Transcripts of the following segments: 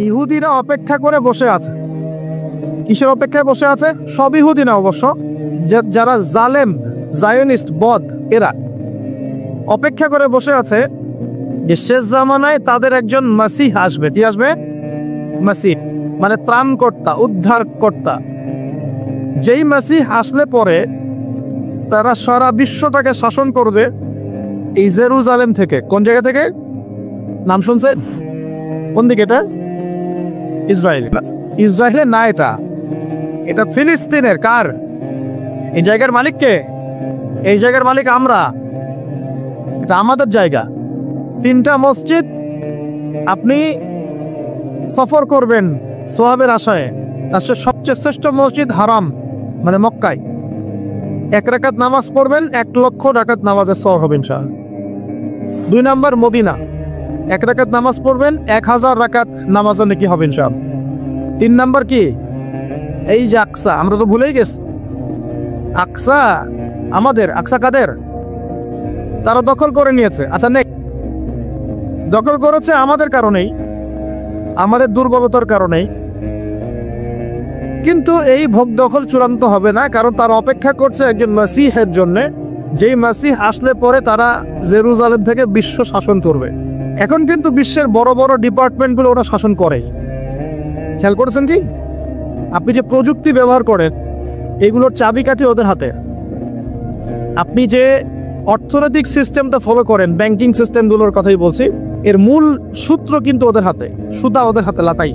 ইহুদিরা অপেক্ষা করে বসে আছে। কিসের অপেক্ষায় বসে আছে? সব ইহুদি না অবশ্য, যারা জালেম, জায়নিস্ট, বদ, এরা অপেক্ষা করে বসে আছে যে শেষ জামানায় তাদের একজন মাসিহ আসবে। কি আসবে? মাসিহ মানে ত্রাণকর্তা, উদ্ধারকর্তা। যেই মাসিহ আসলে পরে তারা সারা বিশ্বটাকে শাসন করবে এই জেরুজালেম থেকে। কোন জায়গা থেকে? নাম শুনছেন? কোন দিকে এটা? ইসরায়েল। ইসরায়েলের না, এটা ফিলিস্তিনের। কার? এই জায়গার মালিক কে? এই জায়গার মালিক আমরা। এটা আমাদের জায়গা। 3টা মসজিদ আপনি সফর করবেন সোয়াবের আশায়। তার সবচেয়ে শ্রেষ্ঠ মসজিদ হারাম মানে মক্কায়। 1 রাকাত নামাজ পড়বেন, 1 লক্ষ রাকাত নামাজের সওয়াব হবে ইনশাআল্লাহ। 2 নাম্বার মদিনা, 1 রাকাত নামাজ পড়বেন, 1000 রাকাত নামাজের নেকি হবে ইনশাআল্লাহ। 3 নাম্বার কি? এই যে আকসা, আমরা তো ভুলেই গেছি। আকসা আমাদের। আকসা কাদের? তারা দখল করে নিয়েছে। আচ্ছা, দখল করেছে আমাদের কারণেই, আমাদের দুর্বলতার কারণেই। কিন্তু এই ভোগ দখল চূড়ান্ত হবে না, কারণ তারা অপেক্ষা করছে একজন মাসিহের জন্য, যেই মাসিহ আসলে পরে তারা জেরুজালেম থেকে বিশ্ব শাসন করবে। এখন কিন্তু বিশ্বের বড় বড় ডিপার্টমেন্টগুলো ওরা শাসন করে। খেয়াল করেছেন কি? আপনি যে প্রযুক্তি ব্যবহার করেন এগুলোর চাবিকাঠি ওদের হাতে। আপনি যে অর্থনৈতিক সিস্টেমটা ফলো করেন, ব্যাংকিং সিস্টেমগুলোর কথাই বলছি, এর মূল সূত্র কিন্তু ওদের হাতে, সুতা ওদের হাতে লাটাই।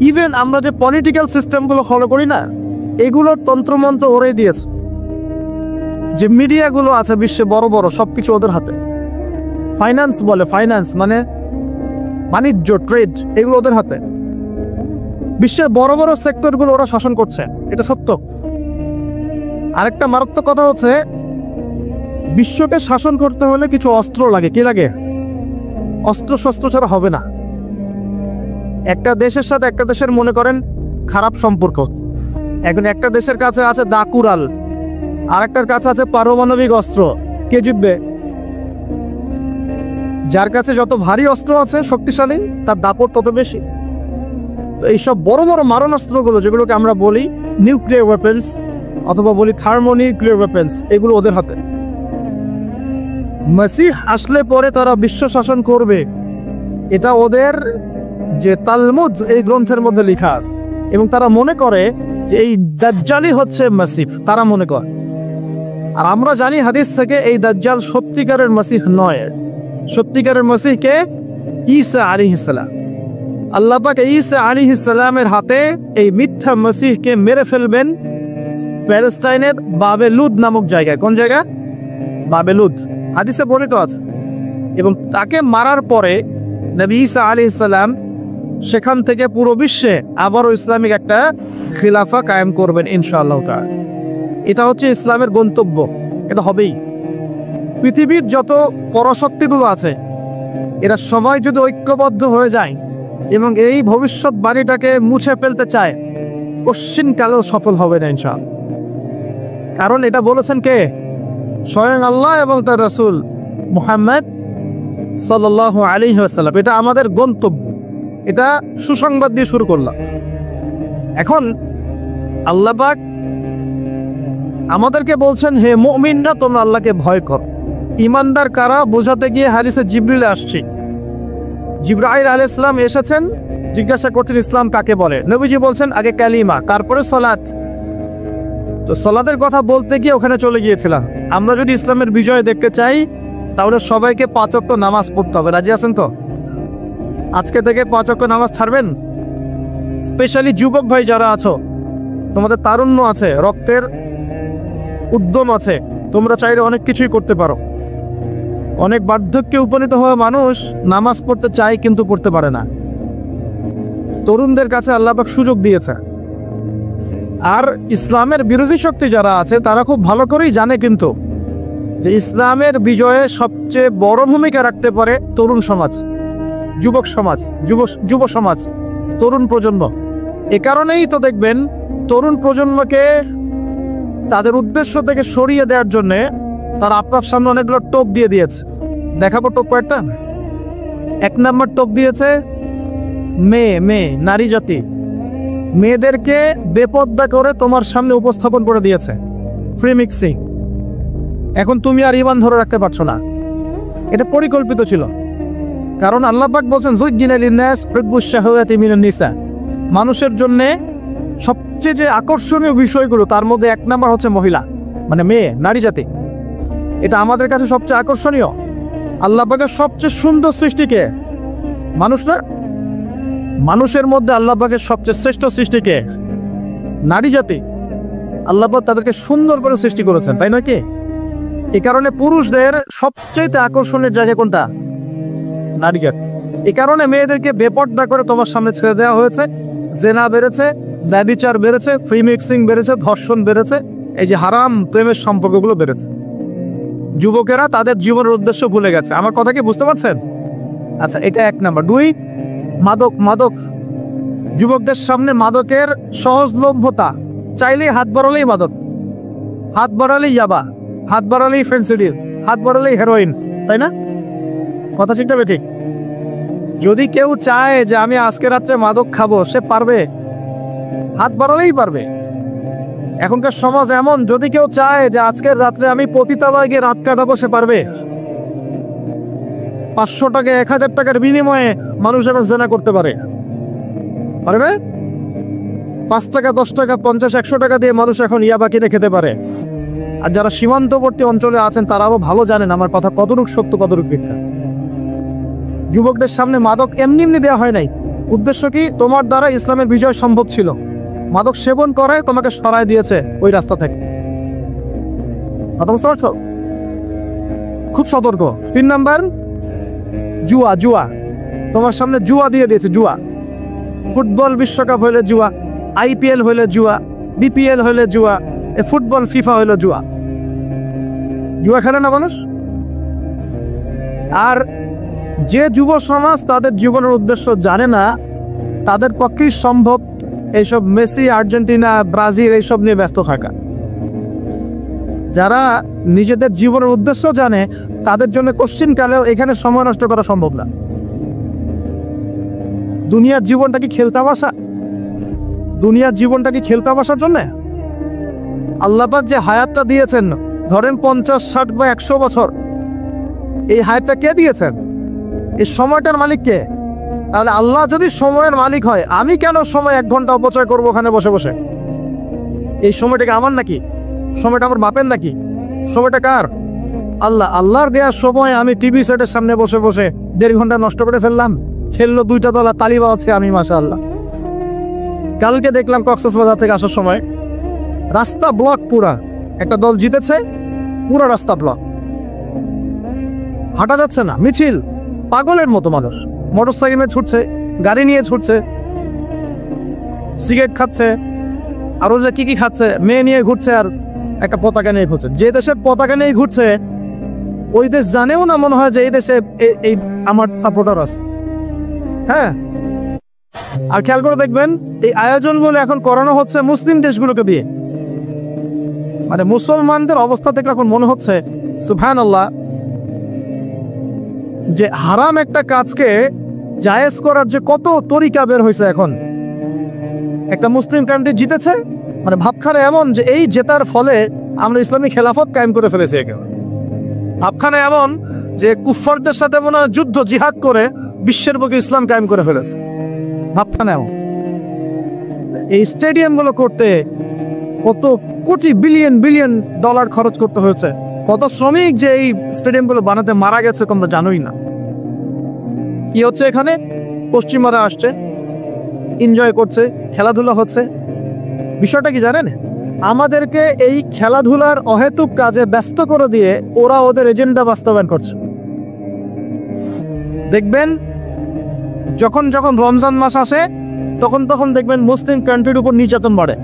ইভেন আমরা যে পলিটিক্যাল সিস্টেমগুলো ফলো করি না, এগুলোর তন্ত্রমন্ত্র ওরাই দিয়েছে। যে মিডিয়াগুলো আছে বিশ্বে বড় বড়, সবকিছু ওদের হাতে। ফাইন্যান্স বলে, ফাইন্যান্স মানে বাণিজ্য, ট্রেড, এগুলো ওদের হাতে। বিশ্বের বড় বড় সেক্টরগুলো ওরা শাসন করছে, এটা সত্য। আরেকটা মারাত্মক কথা হচ্ছে, বিশ্বকে শাসন করতে হলে কিছু অস্ত্র লাগে। কি লাগে? অস্ত্র শস্ত্র ছাড়া হবে না। একটা দেশের সাথে একটা দেশের মনে করেন খারাপ সম্পর্ক, এখন একটা দেশের কাছে আছে দাকুরাল, আর একটার কাছে আছে পারমাণবিক অস্ত্র। কে জিতবে? যার কাছে যত ভারী অস্ত্র আছে, শক্তিশালী, তার দাপট তত বেশি। তো এইসব বড় বড় মারণাস্ত্রগুলো, যেগুলোকে আমরা বলি নিউক্লিয়ার ওয়েপেন্স অথবা বলি থার্মোনিউক্লিয়ার ওয়েপেন্স, এগুলো ওদের হাতে। মাসিহ আসলে পরে তারা বিশ্ব শাসন করবে, এটা ওদের যে তালমুদ এই গ্রন্থের মধ্যে লেখা আছে। এবং তারা মনে করে যে এই দাজ্জালই হচ্ছে মাসিহ, তারা মনে করে। আর আমরা জানি হাদিস থেকে এই দাজ্জাল সত্যিকারের মাসিহ নয়। সত্যিকারের মাসিহ কে? ঈসা আলাইহিস সালাম। আল্লাহ পাক ঈসা আলাইহিস সালামের হাতে এই মিথ্যা মাসিহকে মেরে ফেলবেন প্যালেস্টাইনের বাবেলুদ নামক জায়গায়। কোন জায়গা? বাবেলুদ, হাদিসে বর্ণিত আছে। এবং তাকে মারার পরে নবী ঈসা আলাইহিস সালাম সেখান থেকে পুরো বিশ্বে আবারও ইসলামিক একটা খিলাফা কায়েম করবেন ইনশাআল্লাহ তাআলা। এটা হচ্ছে ইসলামের গন্তব্য, এটা হবেই। পৃথিবীর যত পরাশক্তিগুলো আছে, এরা সবাই যদি ঐক্যবদ্ধ হয়ে যায় এবং এই ভবিষ্যৎবাণীটাকে মুছে ফেলতে চায়, কশ্চিনকালেও সফল হবে না ইনশাআল্লাহ। কারণ এটা বলেছেন কে? স্বয়ং আল্লাহ এবং তার রাসূল মুহাম্মদ সাল্লাল্লাহু আলাইহি ওয়াসাল্লাম। এটা আমাদের গন্তব্য, এটা সুসংবাদ দিয়ে শুরু করলাম। এখন আল্লাহ পাক আমাদেরকে বলছেন, হে মুমিনরা, তোমরা আল্লাহকে ভয় করো। ইমানদার কারা বোঝাতে গিয়ে হাদিসে জিবরিল আসছে। জিবরাইল আলাইহিস সালাম এসেছেন, জিজ্ঞাসা করছেন ইসলাম কাকে বলে। নবীজি বলছেন আগে কালিমা, তারপরে সালাত। তো সালাতের কথা বলতে গিয়ে ওখানে চলে গিয়েছিলাম। আমরা যদি ইসলামের বিজয় দেখতে চাই, তাহলে সবাইকে 5 ওয়াক্ত নামাজ পড়তে হবে। রাজি আছেন তো? আজকে থেকে 5 ওয়াক্ত নামাজ ছাড়বেন? স্পেশালি যুবক ভাই যারা আছো, তোমাদের তারুণ্য আছে, রক্তের উদ্যম আছে, তোমরা চাইলে অনেক কিছুই করতে পারো। অনেক বার্ধক্যে উপনীত হওয়া মানুষ নামাজ পড়তে চায় কিন্তু পড়তে পারে না। তরুণদের কাছে আল্লাহ পাক সুযোগ দিয়েছে। আর ইসলামের বিরোধী শক্তি যারা আছে, তারা খুব ভালো করেই জানে কিন্তু যে ইসলামের বিজয়ে সবচেয়ে বড় ভূমিকা রাখতে পারে তরুণ সমাজ, যুবক সমাজ, যুব সমাজ, তরুণ প্রজন্ম। এ কারণেই তো দেখবেন তরুণ প্রজন্মকে তাদের উদ্দেশ্য থেকে সরিয়ে দেওয়ার জন্যে তারা আপনার সামনে অনেকগুলো টোপ দিয়ে দিয়েছে। দেখাবো টোপ কয়েকটা। 1 নম্বর টপ দিয়েছে মেয়ে নারী জাতি। মেয়েদেরকে বেপর্দা করে তোমার সামনে উপস্থাপন করে দিয়েছে, ফ্রি মিক্সিং। এখন তুমি আর ঈমান ধরে রাখতে পারছো না, এটা পরিকল্পিত ছিল। কারণ আল্লাহ পাক বলছেন যুজ্জিনা লিন-নাস হুব্বুশ শাহাওয়াতি মিনান নিসা, মানুষের জন্য সবচেয়ে যে আকর্ষণীয় বিষয়গুলো তার মধ্যে 1 নম্বর হচ্ছে মহিলা, মানে মেয়ে, নারী জাতি। এটা আমাদের কাছে সবচেয়ে আকর্ষণীয়। আল্লাহ পাকের সবচেয়ে সুন্দর সৃষ্টিকে মানুষ না, মানুষের মধ্যে আল্লাহ পাকের সবচেয়ে শ্রেষ্ঠ সৃষ্টিকে নারী জাতি। আল্লাহ পাক তাদেরকে সুন্দর করে সৃষ্টি করেছেন, তাই নয় কি? এই কারণে পুরুষদের সবচেয়ে আকর্ষণের জায়গা কোনটা? নারী জাতি। এই কারণে মেয়েদেরকে বেপর্দা করে তোমার সামনে ছেড়ে দেওয়া হয়েছে। জেনা বেড়েছে, ব্যভিচার বেড়েছে, ফ্রি মিক্সিং বেড়েছে, ধর্ষণ বেড়েছে, এই যে হারাম প্রেমের সম্পর্কগুলো বেড়েছে। যুবকেরা তাদের জীবনের উদ্দেশ্য ভুলে গেছে। আমার কথা কি বুঝতে পারছেন? আচ্ছা, এটা 1 নাম্বার। 2, মাদক। যুবকদের সামনে মাদকের সহজলভ্যতা। চাইলেই হাত বাড়ালেই মাদক, হাত বাড়ালেই ইয়াবা, হাত বাড়ালেই ফেন্সিডিল, হাত বাড়ালেই হেরোইন, তাই না? কথা ঠিক তবে ঠিক। যদি কেউ চায় যে আমি আজকে রাত্রে মাদক খাবো, সে পারবে, হাত বাড়ালেই পারবে। এখনকার সমাজ এমন, যদি কেউ চায় যে আজকের রাত্রে আমি পতিতালয়ে গিয়ে রাত কাটাবো, সে পারবে। 500 টাকা 1000 টাকার বিনিময়ে মানুষ এখন জেনা করতে পারে, পারবে? 5 টাকা 10 টাকা 50 100 টাকা দিয়ে মানুষ এখন ইয়াবা কিনে খেতে পারে। আর যারা সীমান্তবর্তী অঞ্চলে আছেন তারা আরো ভালো জানেন আমার কথা কতটুকু সত্য, কতটুকু মিথ্যা। যুবকদের সামনে মাদক এমনি দেওয়া হয় নাই। উদ্দেশ্য কি? তোমার দ্বারা ইসলামের বিজয় সম্ভব ছিল। মাদক সেবন করে তোমাকে সরায় দিয়েছে ওই রাস্তা থেকে। কথা বুঝতে পারছো? খুব সতর্ক। 3 নাম্বার, জুয়া। তোমার সামনে জুয়া দিয়ে দিয়েছে, জুয়া। ফুটবল বিশ্বকাপ হইলে জুয়া, IPL হইলে জুয়া, BPL হইলে জুয়া, ফুটবল ফিফা হইলে জুয়া। জুয়া খেলে না মানুষ। আর যে যুব সমাজ তাদের জীবনের উদ্দেশ্য জানে না, তাদের পক্ষেই সম্ভব এইসব মেসি, আর্জেন্টিনা, ব্রাজিল এইসব নিয়ে ব্যস্ত থাকা। যারা নিজেদের জীবনের উদ্দেশ্য জানে তাদের জন্য কোশ্চিনকালেও এখানে সময় নষ্ট করা সম্ভব না। দুনিয়ার জীবনটা কি খেলতামাশা? দুনিয়ার জীবনটা কি খেলতামাশার জন্য? আল্লাহ পাক যে হায়াতটা দিয়েছেন, ধরেন 50, 60 বা 100 বছর, এই হায়াতটা কে দিয়েছেন? এই সময়টার মালিক কে? তাহলে আল্লাহ যদি সময়ের মালিক হয়, আমি কেন সময় 1 ঘন্টা অপচয় করবো ওখানে বসে বসে? এই সময়টাকে আমার নাকি? সময়টা আমার বাপের নাকি? সময়টা কার? আল্লাহর দেওয়ার সময় আমি টিভি সেটের সামনে বসে বসে 1.5 ঘন্টা নষ্ট করে ফেললাম। খেললো 2টা দল, তালি বাজাচ্ছে আমি, মাশাআল্লাহ। কালকে দেখলাম কক্সবাজার থেকে আসার সময় রাস্তা ব্লক, পুরা একটা দল জিতেছে, পুরো রাস্তা ব্লক, হাঁটা যাচ্ছে না, মিছিল, পাগলের মতো মানুষ মোটরসাইকেলে ছুটছে, গাড়ি নিয়ে ছুটছে, সিগারেট খাচ্ছে, আরো যে কি খাচ্ছে, মেয়ে নিয়ে ঘুরছে, আর একটা পতাকা নিয়ে ঘুরছে। যে দেশের পতাকা নিয়ে ঘুরছে ওই দেশ জানেও না মনে হয় যে এই দেশে এই আমার সাপোর্টার আছে। হ্যাঁ, আর খেয়াল করে দেখবেন এই আয়োজনগুলো এখন করানো হচ্ছে মুসলিম দেশগুলোকে দিয়ে। মানে মুসলমানদের অবস্থা থেকে এখন মনে হচ্ছে সুবহানাল্লাহ, যে হারাম একটা কাজকে জায়েজ করার যে কত তরিকা বের হয়েছে এখন। একটা মুসলিম কান্ট্রি জিতেছে, মানে ভাবখানে এমন যে এই জেতার ফলে আমরা ইসলামী খেলাফত কায়েম করে ফেলেছি। ভাবখানে এমন যে কুফফারদের সাথে মনে হয় যুদ্ধ জিহাদ করে বিশ্বের বুকে ইসলাম কায়েম করে ফেলেছে। ভাবখানে এমন। এই স্টেডিয়ামগুলো করতে কত কোটি বিলিয়ন ডলার খরচ করতে হয়েছে, কত শ্রমিক যে এই স্টেডিয়ামগুলো বানাতে মারা গেছে তোমরা জানোই না। কি হচ্ছে এখানে? পশ্চিমারা আসছে, এনজয় করছে, খেলাধুলা হচ্ছে। বিষয়টা কি জানেন? আমাদেরকে এই খেলাধুলার অহেতুক কাজে ব্যস্ত করে দিয়ে ওরা ওদের এজেন্ডা বাস্তবায়ন করছে। দেখবেন যখন রমজান মাস আসে তখন দেখবেন মুসলিম কান্ট্রির উপর নির্যাতন বাড়ে।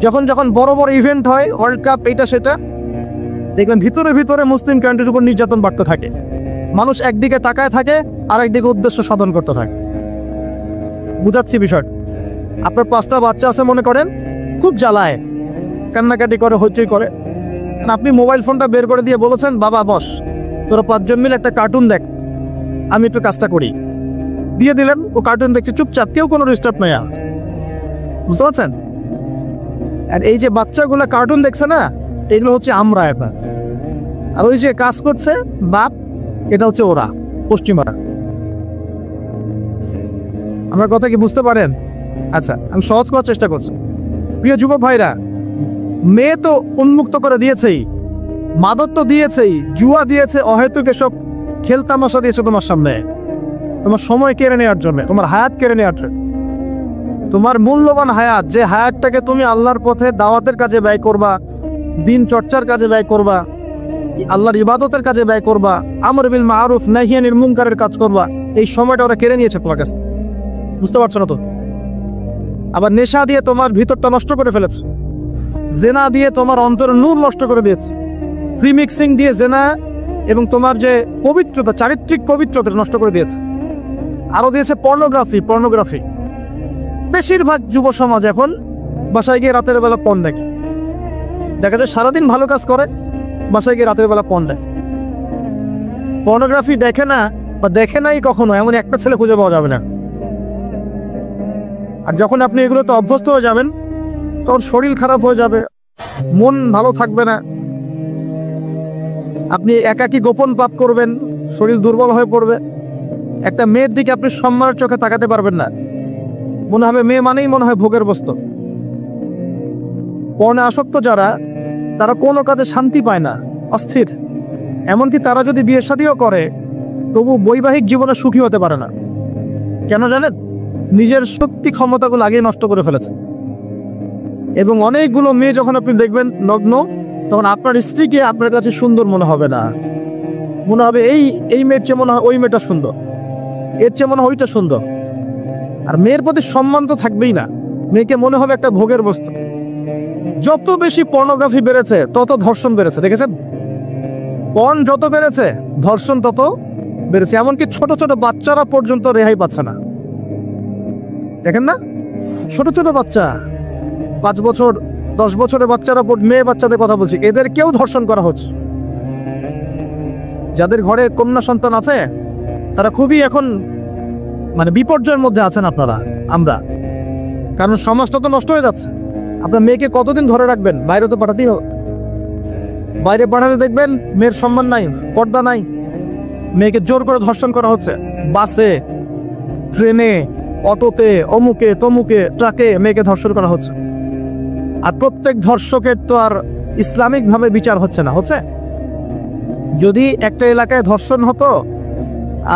যখন বড় ইভেন্ট হয়, ওয়ার্ল্ড কাপ, এটা সেটা, দেখবেন ভিতরে মুসলিম কান্ট্রির উপর নির্যাতন বাড়তে থাকে। মানুষ একদিকে তাকায় থাকে আর একদিকে উদ্দেশ্য সাধন করতে থাকে। বুঝাচ্ছি বিষয়। আপনার 5টা বাচ্চা আছে মনে করেন, খুব জ্বালায়, কান্নাকাটি করে, হইচই করে। আপনি মোবাইল ফোনটা বের করে দিয়ে বলেছেন, বাবা বস, তোরা 5 জন মিলে একটা কার্টুন দেখ। আমি একটু কাজটা করি, দিয়ে দিলেন, ও কার্টুন দেখছে চুপচাপ, কেউ কোনো ডিস্টার্ব নেই। বুঝতে পারছেন? আর এই যে বাচ্চাগুলো কার্টুন দেখছে না, এগুলো হচ্ছে আমরা এখন। আর ওই যে কাজ করছে বাপ, এটা হচ্ছে ওরা, পশ্চিমারা। আমার কথা কি বুঝতে পারেন? আচ্ছা, আমি সহজ করার চেষ্টা করছি। প্রিয় যুবক ভাইরা, মেয়ে তো উন্মুক্ত করে দিয়েছেই, মাদক তো দিয়েছেই, জুয়া দিয়েছে, অহেতুক এসব খেলতামাশা দিয়েছে তোমার সামনে, তোমার সময় কেড়ে নেওয়ার জন্য, তোমার হায়াত কেড়ে নেওয়ার জন্য। তোমার মূল্যবান হায়াত, যে হায়াতটাকে তুমি আল্লাহর পথে দাওয়াতের কাজে ব্যয় করবা, দিন চর্চার কাজে ব্যয় করবা, আল্লাহর ইবাদতের কাজে ব্যয় করবা, আমর বিল মারুফ নাহি আনিল মুনকারের কাজ করবা, এই সময়টা ওরা কেড়ে নিয়েছে তোমার কাছে। বুঝতে পারছো না তো? আবার নেশা দিয়ে তোমার ভিতরটা নষ্ট করে ফেলেছে, জেনা দিয়ে তোমার অন্তরের নূর নষ্ট করে দিয়েছে, প্রিমিক্সিং দিয়ে জেনা এবং তোমার যে পবিত্রতা, চারিত্রিক পবিত্রতা নষ্ট করে দিয়েছে। আরো দিয়েছে পর্নোগ্রাফি। বেশিরভাগ যুব সমাজ এখন বাসায় গিয়ে রাতের বেলা পর্ন দেখে। দেখা যায় সারাদিন ভালো কাজ করে, বাসায় গিয়ে রাতের বেলা পর্ন দেখে। পর্নোগ্রাফি দেখে না বা দেখে নাই কখনো, এমন একটা ছেলে খুঁজে পাওয়া যাবে না। আর যখন আপনি এগুলোতে অভ্যস্ত হয়ে যাবেন, তখন শরীর খারাপ হয়ে যাবে, মন ভালো থাকবে না, আপনি একাকী গোপন পাপ করবেন, শরীর দুর্বল হয়ে পড়বে। একটা মেয়ের দিকে আপনি সম্মানের চোখে তাকাতে পারবেন না, মনে হবে মেয়ে মানেই মনে হয় ভোগের বস্তু। পর্নে আসক্ত যারা, তারা কোনো কাজে শান্তি পায় না, অস্থির। এমনকি তারা যদি বিয়ে শাদীও করে, তবু বৈবাহিক জীবনে সুখী হতে পারে না। কেন জানেন? নিজের শক্তি ক্ষমতাগুলো আগেই নষ্ট করে ফেলেছে। এবং অনেকগুলো মেয়ে যখন আপনি দেখবেন নগ্ন, তখন আপনার স্ত্রীকে আপনার কাছে সুন্দর মনে হবে না, মনে হবে এই মেয়ের চেয়ে মনে হয় ওই মেয়েটা সুন্দর, এর চেয়ে মনে হয় ওইটা সুন্দর। আর মেয়ের প্রতি সম্মান তো থাকবেই না, মেয়েকে মনে হবে একটা ভোগের বস্তু। যত বেশি পর্নোগ্রাফি বেড়েছে, তত ধর্ষণ বেড়েছে। দেখেছেন? পর্ন যত বেড়েছে, ধর্ষণ তত বেড়েছে। এমনকি ছোট ছোট বাচ্চারা পর্যন্ত রেহাই পাচ্ছে না। দেখেন না, ছোট ছোট বাচ্চা, 5 বছর 10 বছরের বাচ্চারা, মেয়ে বাচ্চাদের কথা বলছি, এদের কেউ ধর্ষণ করা হচ্ছে। যাদের ঘরে কন্যা সন্তান আছে, তারা খুবই এখন বিপর্যয়ের মধ্যে আছেন আপনারা, আমরা। কারণ সমাজটা তো নষ্ট হয়ে যাচ্ছে। আপনার মেয়েকে কতদিন ধরে রাখবেন? বাইরে তো পাঠাতেই হবে। বাইরে পাঠাতে দেখবেন মেয়ের সম্মান নাই, পর্দা নাই, মেয়েকে জোর করে ধর্ষণ করা হচ্ছে। বাসে, ট্রেনে, অটোতে, অমুকে তমুকে, ট্রাকে মেয়েকে ধর্ষণ করা হচ্ছে। আর প্রত্যেক ধর্ষকের তো আর ইসলামিক ভাবে বিচার হচ্ছে না, হচ্ছে? যদি একটা এলাকায় ধর্ষণ হতো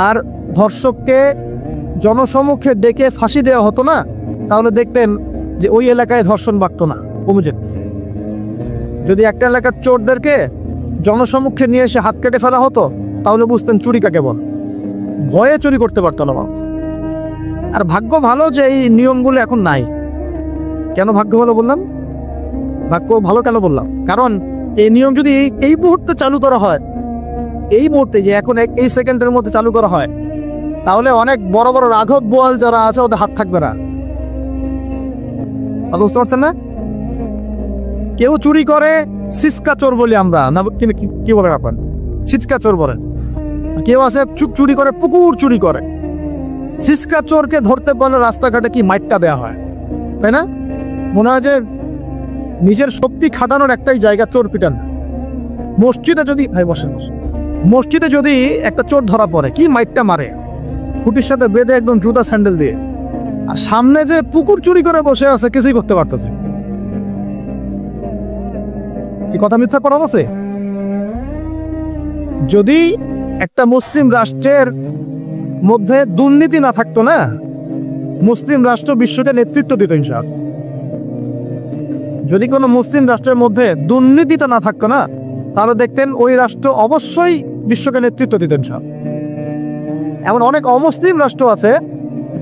আর ধর্ষককে জনসমক্ষে ডেকে ফাঁসি দেওয়া হতো না, তাহলে দেখতেন যে ওই এলাকায় ধর্ষণ বাড়তো না, কমে যেত। যদি একটা এলাকার চোরদেরকে জনসমক্ষে নিয়ে এসে হাত কেটে ফেলা হতো, তাহলে বুঝতেন চুরি কাকে বল। ভয়ে চুরি করতে পারতো না মানুষ। আর ভাগ্য ভালো যে এই নিয়মগুলো এখন নাই। কেন ভাগ্য ভালো বললাম? ভাগ্য ভালো কেন বললাম? কারণ এই নিয়ম যদি এই মুহূর্তে চালু করা হয়, এই মুহূর্তে যে এখন এই সেকেন্ডের মধ্যে চালু করা হয়, তাহলে অনেক বড় বড় রাঘব বোয়াল যারা আছে, ওদের হাত থাকবে না। বুঝতে পারছেন না? কেউ চুরি করে সিসকা চোর বলি আমরা, না কি বলেন আপনার? সিসকা চোর বলেন। কেউ আছে চুরি করে, পুকুর চুরি করে। সিসকা চোরকে ধরতে পারলে রাস্তাঘাটে কি মাইটটা দেয়া হয়, তাই না? মনে হয় যে নিজের শক্তি খাটানোর একটাই জায়গা, চোর পিটান। মসজিদে যদি মসজিদে যদি একটা চোর ধরা পড়ে, কি মাইটটা মারে, খুঁটির সাথে বেঁধে একদম জুতা স্যান্ডেল দিয়ে। আর সামনে যে পুকুর চুরি করে বসে আছে, কিছুই করতে পারতেছে। কি কথা মিথ্যা করা আছে? যদি একটা মুসলিম রাষ্ট্রের মধ্যে দুর্নীতি না থাকতো না, মুসলিম রাষ্ট্র বিশ্বকে নেতৃত্ব দিত ইনশাআল্লাহ। যদি কোনো মুসলিম রাষ্ট্রের মধ্যে দুর্নীতিটা না থাকতো না, তাহলে দেখতেন ওই রাষ্ট্র অবশ্যই বিশ্বকে নেতৃত্ব দিত ইনশাআল্লাহ। এমন অনেক অমুসলিম রাষ্ট্র আছে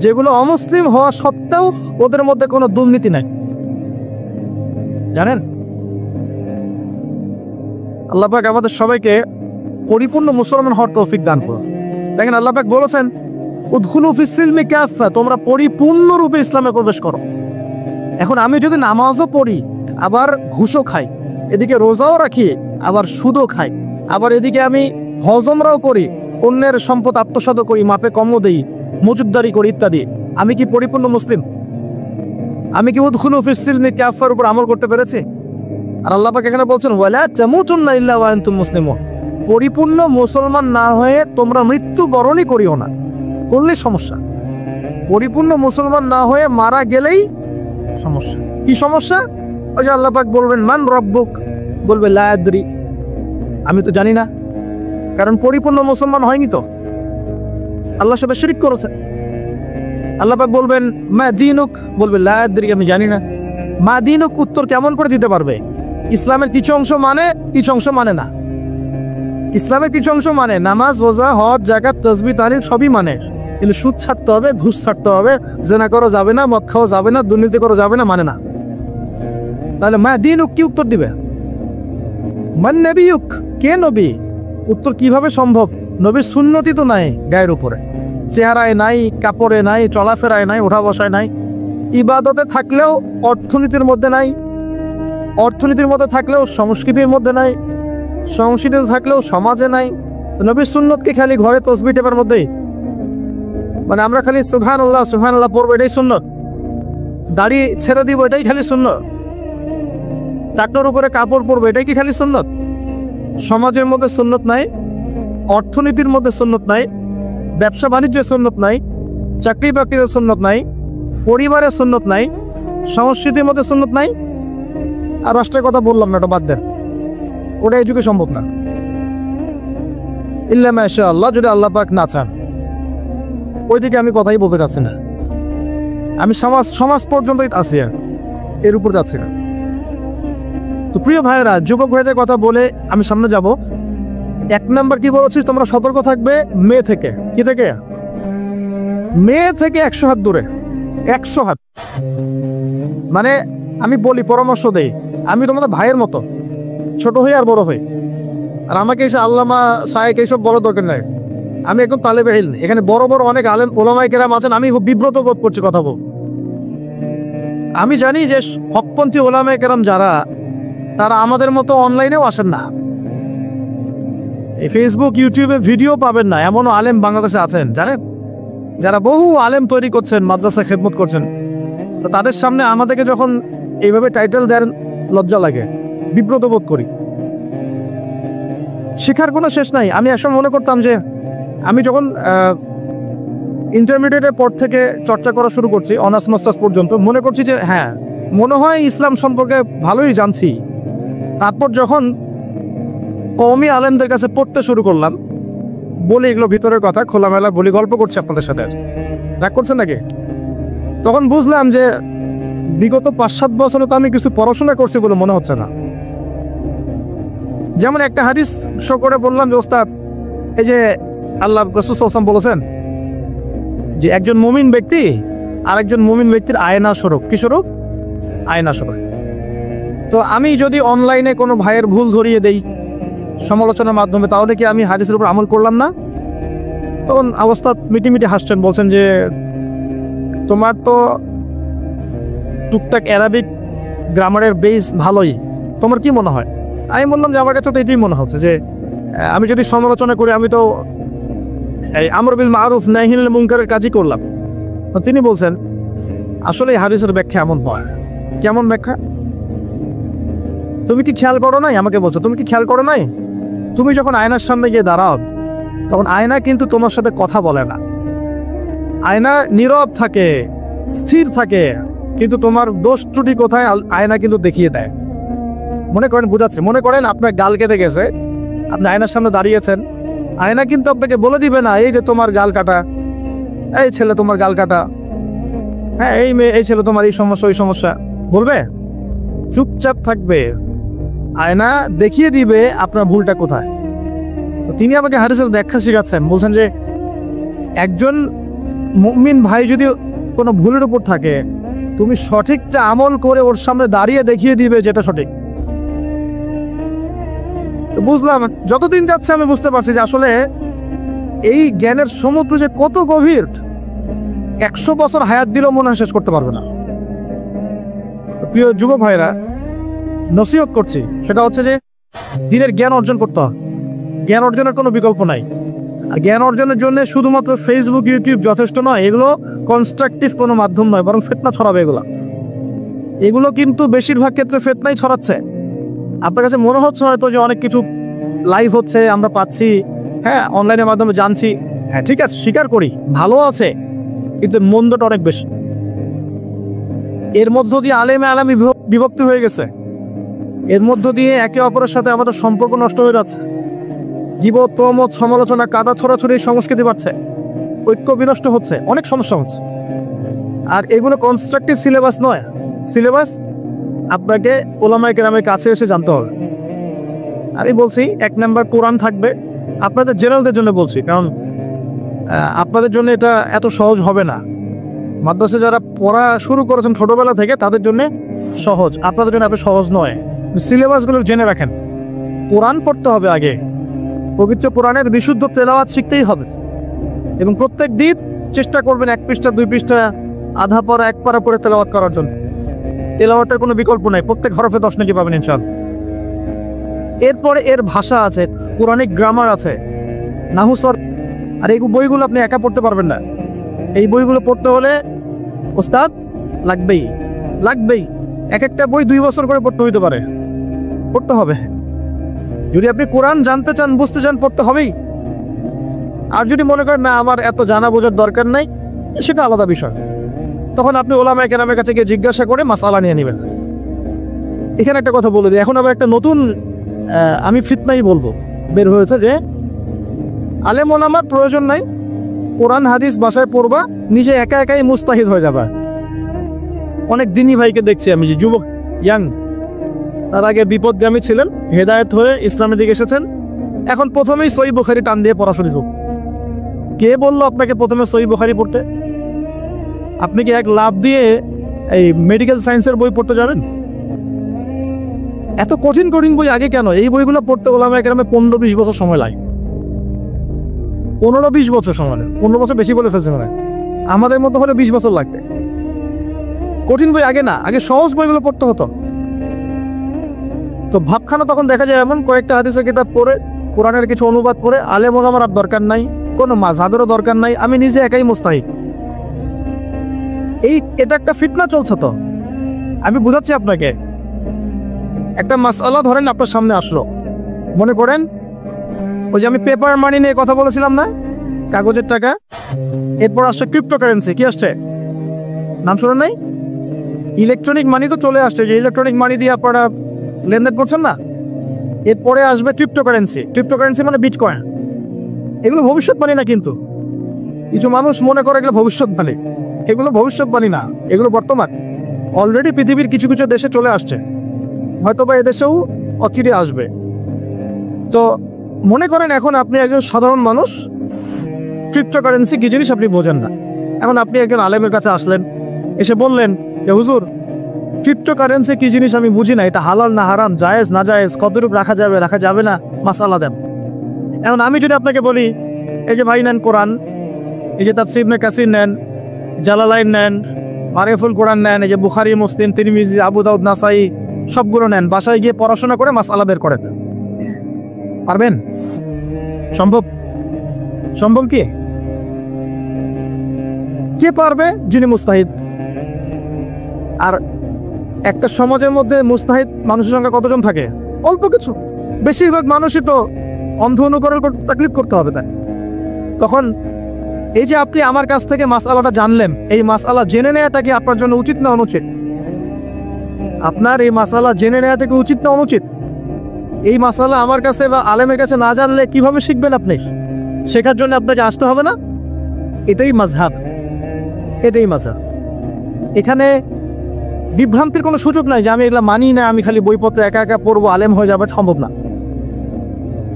যেগুলো অমুসলিম হওয়া সত্ত্বেও ওদের মধ্যে কোনো দুর্নীতি নাই, জানেন? আল্লাহ পাক আমাদের সবাইকে পরিপূর্ণ মুসলমান হওয়ার তৌফিক দান করুন। দেখেন, আল্লাহ পাক বলেছেন, উদখুলু ফিস সিলমি কাফা, তোমরা পরিপূর্ণরূপে ইসলামে প্রবেশ করো। এখন আমি যদি নামাজও পড়ি, আবার ঘুষও খাই, এদিকে রোজাও রাখি, আবার সুদও খাই, আবার এদিকে আমি হজমরাও করি, অন্যের সম্পদ আত্মসাৎ করি, মাপে কমও দেই, মজুদদারি করি ইত্যাদি, আমি কি পরিপূর্ণ মুসলিম? আমি কি উদখুলু ফিস সিলমি কাফার উপর আমল করতে পেরেছি? আর আল্লাহ পাক এখানে বলছেন ওয়ালা তামুতুন্না ইল্লা ওয়া আনতুম মুসলিমুন, পরিপূর্ণ মুসলমান না হয়ে তোমরা মৃত্যুবরণই করিও না। করলে সমস্যা। পরিপূর্ণ মুসলমান না হয়ে মারা গেলেই সমস্যা। কি সমস্যা? ওই যে আল্লাহ পাক বলবেন মান রব্বুক, বলবে লা আদরি, আমি তো জানি না, কারণ পরিপূর্ণ মুসলমান হয়নি তো, আল্লাহর সাথে শিরক করেছে। আল্লাহ পাক বলবেন মা দীনুক, বলবে লা আদরি, আমি জানি না। মা দীনুক উত্তর কেমন করে দিতে পারবে? ইসলামের কিছু অংশ মানে, কিছু অংশ মানে না। ইসলামের কিছু অংশ মানে, নামাজ, রোজা, হজ, যাকাত, তাসবিহ, তাহলিল সবই মানে, কিন্তু সুদ ছাড়তে হবে, ঘুষ ছাড়তে হবে, জেনা করা যাবে না, মদ খাওয়া যাবে না, দুর্নীতি করা যাবে না, মানে না। তাহলে মা দীনুক কি উত্তর দিবে? মান নবিয়ুক, কে নবী? উত্তর কিভাবে সম্ভব? নবীর সুন্নতি তো নাই গায়ের উপরে, চেহারায় নাই, কাপড়ে নাই, চলাফেরায় নাই, ওঠা বসায় নাই, ইবাদতে থাকলেও অর্থনীতির মধ্যে নাই, অর্থনীতির মধ্যে থাকলেও সংস্কৃতির মধ্যে নাই, সংস্কৃতিতে থাকলেও সমাজে নাই। নবীর সুন্নত কি খালি ঘরে তসবিহ টেপার মধ্যেই? মানে আমরা খালি সুবহানাল্লাহ পড়বো এটাই সুন্নত, দাড়ি ছেড়ে দিব এটাই খালি সুন্নত, টাকনোর উপরে কাপড় পরবো এটাই কি খালি সুন্নত? সমাজের মধ্যে সুন্নত নাই, অর্থনীতির মধ্যে সুন্নত নাই, ব্যবসা বাণিজ্যের সুন্নত নাই, চাকরি বাকরির সুন্নত নাই, পরিবারের সুন্নত নাই, সংস্কৃতির মধ্যে সুন্নত নাই। আর রাষ্ট্রের কথা বললাম না, ওটা বাদ দেন, ওটা এই যুগে সম্ভব না। ইল্লা মাশা আল্লাহ, যদি আল্লাহ পাক না চান। ওইদিকে আমি কথাই বলতে চাচ্ছি না, আমি সমাজ পর্যন্তই আছি, এর উপর যাচ্ছি না। তো প্রিয় ভাইয়েরা, যুবক ভাইদের কথা বলে আমি সামনে যাব। 1 নাম্বার কি বলেছি, তোমরা সতর্ক থাকবে মেয়ে থেকে। কি থেকে? মেয়ে থেকে 100 হাত দূরে। 100 হাত মানে আমি বলি, পরামর্শ দেই, আমি তোমাদের ভাইয়ের মতো, ছোট হই আর বড় হই। আর আমাকে এসে আল্লামা সাহেব এইসব বড় দরকার নাই, আমি একদম তালেবে ইলম। এখানে বড় বড় অনেক আলেম ওলামায়ে কেরাম আছেন, আমি খুব বিব্রত বোধ করছি কথা বল। আমি জানি যে হকপন্থী ওলামায়ে কেরাম যারা, তারা আমাদের মতো অনলাইনেও আসেন না, এই ফেসবুক ইউটিউবে ভিডিও পাবেন না, এমনও আলেম বাংলাদেশে আছেন জানেন, যারা বহু আলেম তৈরি করছেন, মাদ্রাসা খেদমত করছেন। তো তাদের সামনে আমাদেরকে যখন এইভাবে টাইটেল দেন, লজ্জা লাগে, বিব্রত বোধ করি। শেখার কোনো শেষ নাই। আমি একসময় মনে করতাম যে আমি যখন ইন্টারমিডিয়েটের পর থেকে চর্চা করা শুরু করছি, অনার্স মাস্টার্স পর্যন্ত, মনে করছি যে হ্যাঁ, মনে হয় ইসলাম সম্পর্কে ভালোই জানছি। তারপর যখন কওমি আলেমদের কাছে পড়তে শুরু করলাম, বলি এগুলো ভিতরের কথা, খোলামেলা বলি, গল্প করছি আপনাদের সাথে, রাগ করছেন নাকি? তখন বুঝলাম যে বিগত 5-7 বছরে তো আমি কিছু পড়াশোনা করছি বলে মনে হচ্ছে না। যেমন একটা হাদিস শো করে বললাম যে ওস্তাদ, এই যে আল্লাহ রাসূল সাল্লাল্লাহু আলাইহি ওয়াসাল্লাম বলেছেন যে একজন মুমিন ব্যক্তি আরেকজন মুমিন ব্যক্তির আয়না স্বরূপ। কি স্বরূপ? আয়না স্বরূপ। তো আমি যদি অনলাইনে কোনো ভাইয়ের ভুল ধরিয়ে দেই সমালোচনার মাধ্যমে, তাহলে কি আমি হাদিসের উপর আমল করলাম না? তখন অবস্থা মিটিমিটি হাসছেন, বলছেন যে তোমার তো টুকটাক অ্যারাবিক গ্রামারের বেস ভালোই, তোমার কি মনে হয়? আমি বললাম যে আমার কাছে তো এটাই মনে হচ্ছে যে আমি যদি সমালোচনা করি, আমি তো এই আমর বিল মারুফ নাহি আনিল মুনকারের কাজই করলাম। তো তিনি বলছেন আসলে এই হাদিসের ব্যাখ্যা এমন হয়। কেমন ব্যাখ্যা? তুমি কি খেয়াল করো নাই? আমাকে বলছো তুমি কি খেয়াল করো নাই? তুমি যখন আয়নার সামনে গিয়ে দাঁড়াও, তখন আয়না কিন্তু তোমার সাথে কথা বলে না, আয়না নীরব থাকে, স্থির থাকে, কিন্তু তোমার দোষ ত্রুটি কোথায় আয়না কিন্তু দেখিয়ে দেয়। মনে করেন, বুঝাচ্ছে, মনে করেন আপনার গাল কেটে গেছে, আপনি আয়নার সামনে দাঁড়িয়েছেন, আয়না কিন্তু আপনাকে বলে দিবে না এই যে তোমার গাল কাটা, এই ছেলে তোমার গাল কাটা, হ্যাঁ এই মেয়ে, এই ছেলে তোমার এই সমস্যা ওই সমস্যা, বলবে? চুপচাপ থাকবে, আয়না দেখিয়ে দিবে আপনার ভুলটা কোথায়। তিনি আমাকে হাদিসের ব্যাখ্যা শেখাচ্ছেন, বলছেন যে একজন মুমিন ভাই যদি কোনো ভুলের উপর থাকে, তুমি সঠিকটা আমল করে ওর সামনে দাঁড়িয়ে দেখিয়ে দিবে যেটা সঠিক। তো বুঝলাম, যতদিন যাচ্ছে আমি বুঝতে পারছি যে আসলে এই জ্ঞানের সমুদ্র যে কত গভীর, 100 বছর হায়াত দিলেও মনে হয় শেষ করতে পারবে না। প্রিয় যুব ভাইরা, নসিহত করছি, সেটা হচ্ছে যে দিনের জ্ঞান অর্জন করতে হবে। জ্ঞান অর্জনের কোনো বিকল্প নাই। আর জ্ঞান অর্জনের জন্য শুধুমাত্র ফেসবুক ইউটিউব যথেষ্ট নয়, এগুলো কনস্ট্রাকটিভ কোনো মাধ্যম নয়, বরং ফিতনা ছড়াবে এগুলো কিন্তু বেশিরভাগ ক্ষেত্রে ফিতনাই ছড়াচ্ছে। আপনার কাছে মনে হচ্ছে হয়তো যে অনেক কিছু লাইভ হচ্ছে, আমরা পাচ্ছি, হ্যাঁ অনলাইনের মাধ্যমে জানছি, হ্যাঁ ঠিক আছে স্বীকার করি ভালো আছে, কিন্তু মন্দটা অনেক বেশি। এর মধ্য দিয়ে আলেমে আলামি বিভক্তি হয়ে গেছে, এর মধ্য দিয়ে একে অপরের সাথে আমাদের সম্পর্ক নষ্ট হয়ে যাচ্ছে, গীবত তহমত সমালোচনা কাদা ছোড়াছড়ি সংস্কৃতি বাড়ছে, ঐক্য বিনষ্ট হচ্ছে, অনেক সমস্যা হচ্ছে। আর এগুলো কনস্ট্রাকটিভ সিলেবাস নয়, সিলেবাস আপনাকে ওলামায়ে কেরামের কাছে এসে জানতে হবে। আমি বলছি 1 নাম্বার কোরআন থাকবে, আপনাদের জেনারেলদের জন্য বলছি, কারণ আপনাদের জন্য এটা এত সহজ হবে না। মাদ্রাসা যারা পড়া শুরু করেছেন ছোটবেলা থেকে তাদের জন্য সহজ, আপনাদের জন্য এত সহজ নয়। সিলেবাসগুলো জেনে রাখেন। কোরআন পড়তে হবে আগে, পবিত্র কোরআনের বিশুদ্ধ তেলাওয়াত শিখতেই হবে, এবং প্রত্যেক দিন চেষ্টা করবেন 1 পৃষ্ঠা 2 পৃষ্ঠা আধা পারা 1 পারা করে তেলাওয়াত করার জন্য। তেলাওয়াতের কোনো বিকল্প নাই, প্রত্যেক হরফে 10 নাকি পাবেন ইনশাআল্লাহ। এরপরে এর ভাষা আছে, কোরআনিক গ্রামার আছে, নাহু সরফ, আর এই বইগুলো আপনি একা পড়তে পারবেন না। এই বইগুলো পড়তে হলে ওস্তাদ লাগবেই। এক একটা বই 2 বছর করে পড়তে হইতে পারে, পড়তে হবে। যদি আপনি কোরআন জানতে চান, বুঝতে চান, পড়তে হবেই। আর যদি মনে করেন না আমার এত জানা বোঝার দরকার নাই, সেটা আলাদা বিষয়, তখন আপনি ওলামায়ে কেরামের কাছে গিয়ে জিজ্ঞাসা করে মাসআলা নিয়ে নেবেন। এখানে একটা কথা বলে দিই, এখন আবার একটা নতুন আমি ফিতনাই বলবো বের হয়েছে যে আলেম ওলামার প্রয়োজন নাই, কোরআন হাদিস বাসায় পড়বা, নিজে একা একাই মুস্তাহিদ হয়ে যাবা। অনেক দিনই ভাইকে দেখছি আমি, যে যুবক ইয়াং, তার আগে বিপদগামী ছিলেন, হেদায়েত হয়ে ইসলামের দিকে এসেছেন, এখন প্রথমেই সহিহ বুখারী টান দিয়ে পড়া শুরু করুন। কে বললো আপনাকে প্রথমে সহিহ বুখারী পড়তে? আপনি কি এক লাভ দিয়ে এই মেডিকেল সায়েন্সের বই পড়তে যাবেন? এত কঠিন বই আগে কেন? এই বইগুলো পড়তে ওলামায়ে কেরামের 15-20 বছর সময় লাগে। 15-20 বছর সময় লাগে, 15 বছর বেশি বলে ফেলছে মানে, আমাদের মতো হলে 20 বছর লাগবে। কঠিন বই আগে না, আগে সহজ বইগুলো পড়তে হতো। তো ভাবখানা তখন দেখা যায় এমন, কয়েকটা হাদিসের কিতাব পড়ে, কোরআনের কিছু অনুবাদ পড়ে, আলেম ওলামার আর দরকার নাই, কোনো মাযহাবেরও দরকার নাই, আমি নিজে একাই মুস্তাহিদ। এটা একটা ফিতনা চলছে। তো আমি বুঝাচ্ছি আপনাকে, একটা মাসআলা ধরেন আপনার সামনে আসলো, মনে করেন ওই যে আমি পেপার মানি নিয়ে কথা বলেছিলাম না, কাগজের টাকা, এরপর আসছে ক্রিপ্টোকারেন্সি। কি আসছে? নাম শোনেন নাই? ইলেকট্রনিক মানি তো চলে আসছে, যে ইলেকট্রনিক মানি দিয়ে আপনারা লেনদেন করছেন না, এরপরে আসবে ক্রিপ্টোকারেন্সি মানে বিটকয়েন। এগুলো ভবিষ্যৎবাণী না, কিন্তু কিছু মানুষ মনে করে এগুলো ভবিষ্যৎবাণী। এগুলো ভবিষ্যৎবাণী না, এগুলো বর্তমান। অলরেডি পৃথিবীর কিছু কিছু দেশে চলে আসছে, হয়তো বা এদেশেও অচিরে আসবে। তো মনে করেন এখন আপনি একজন সাধারণ মানুষ, ক্রিপ্টোকারেন্সি কি জিনিস আপনি বোঝেন না। এখন আপনি একজন আলেমের কাছে আসলেন, এসে বললেন যে হুজুর ক্রিপ্টোকারেন্সি কি জিনিস আমি বুঝি না, এটা হালাল না হারাম, জায়েজ না জায়েজ, কতটুকু রাখা যাবে রাখা যাবে না, মাসআলা দেন। এখন আমি যদি আপনাকে বলি এই যে ভাই নেন কোরআন, এই যে তাফসীর ইবনে কাসির নেন, জালালাইন নেন, মারিফুল কোরআন নেন, এই যে বুখারী, মুসলিম, তিরমিজি, আবু দাউদ, নাসাই, সবগুলো নেন, বাসায় গিয়ে পড়াশোনা করে মাসআলা বের করেন, পারবেন? সম্ভব কি? কে পারবে? যিনি মুস্তাহিদ। আর একটা সমাজের মধ্যে মুস্তাহিদ মানুষের সংখ্যা কতজন থাকে? অল্প কিছু। বেশিরভাগ মানুষই তো অন্ধ অনুকরণ তাকলিদ করতে হবে। তাই তখন এই যে আপনি আমার কাছ থেকে মাসআলাটা জানলেন, এই মাসআলা জেনে নেওয়াটা কি আপনার জন্য উচিত না অনুচিত? আপনার এই মাসআলা জেনে নেওয়াটা কি উচিত না অনুচিত? এই মাসআলা আমার কাছে বা আলেমের কাছে না জানলে কিভাবে শিখবেন আপনি? শেখার জন্য আপনাকে আসতে হবে না? এটাই মাযহাব। এখানে বিভ্রান্তির কোনো সুযোগ নাই যে আমি এগুলা মানি না, আমি খালি বইপত্র একা একা পড়বো, আলেম হয়ে যাবে, সম্ভব না।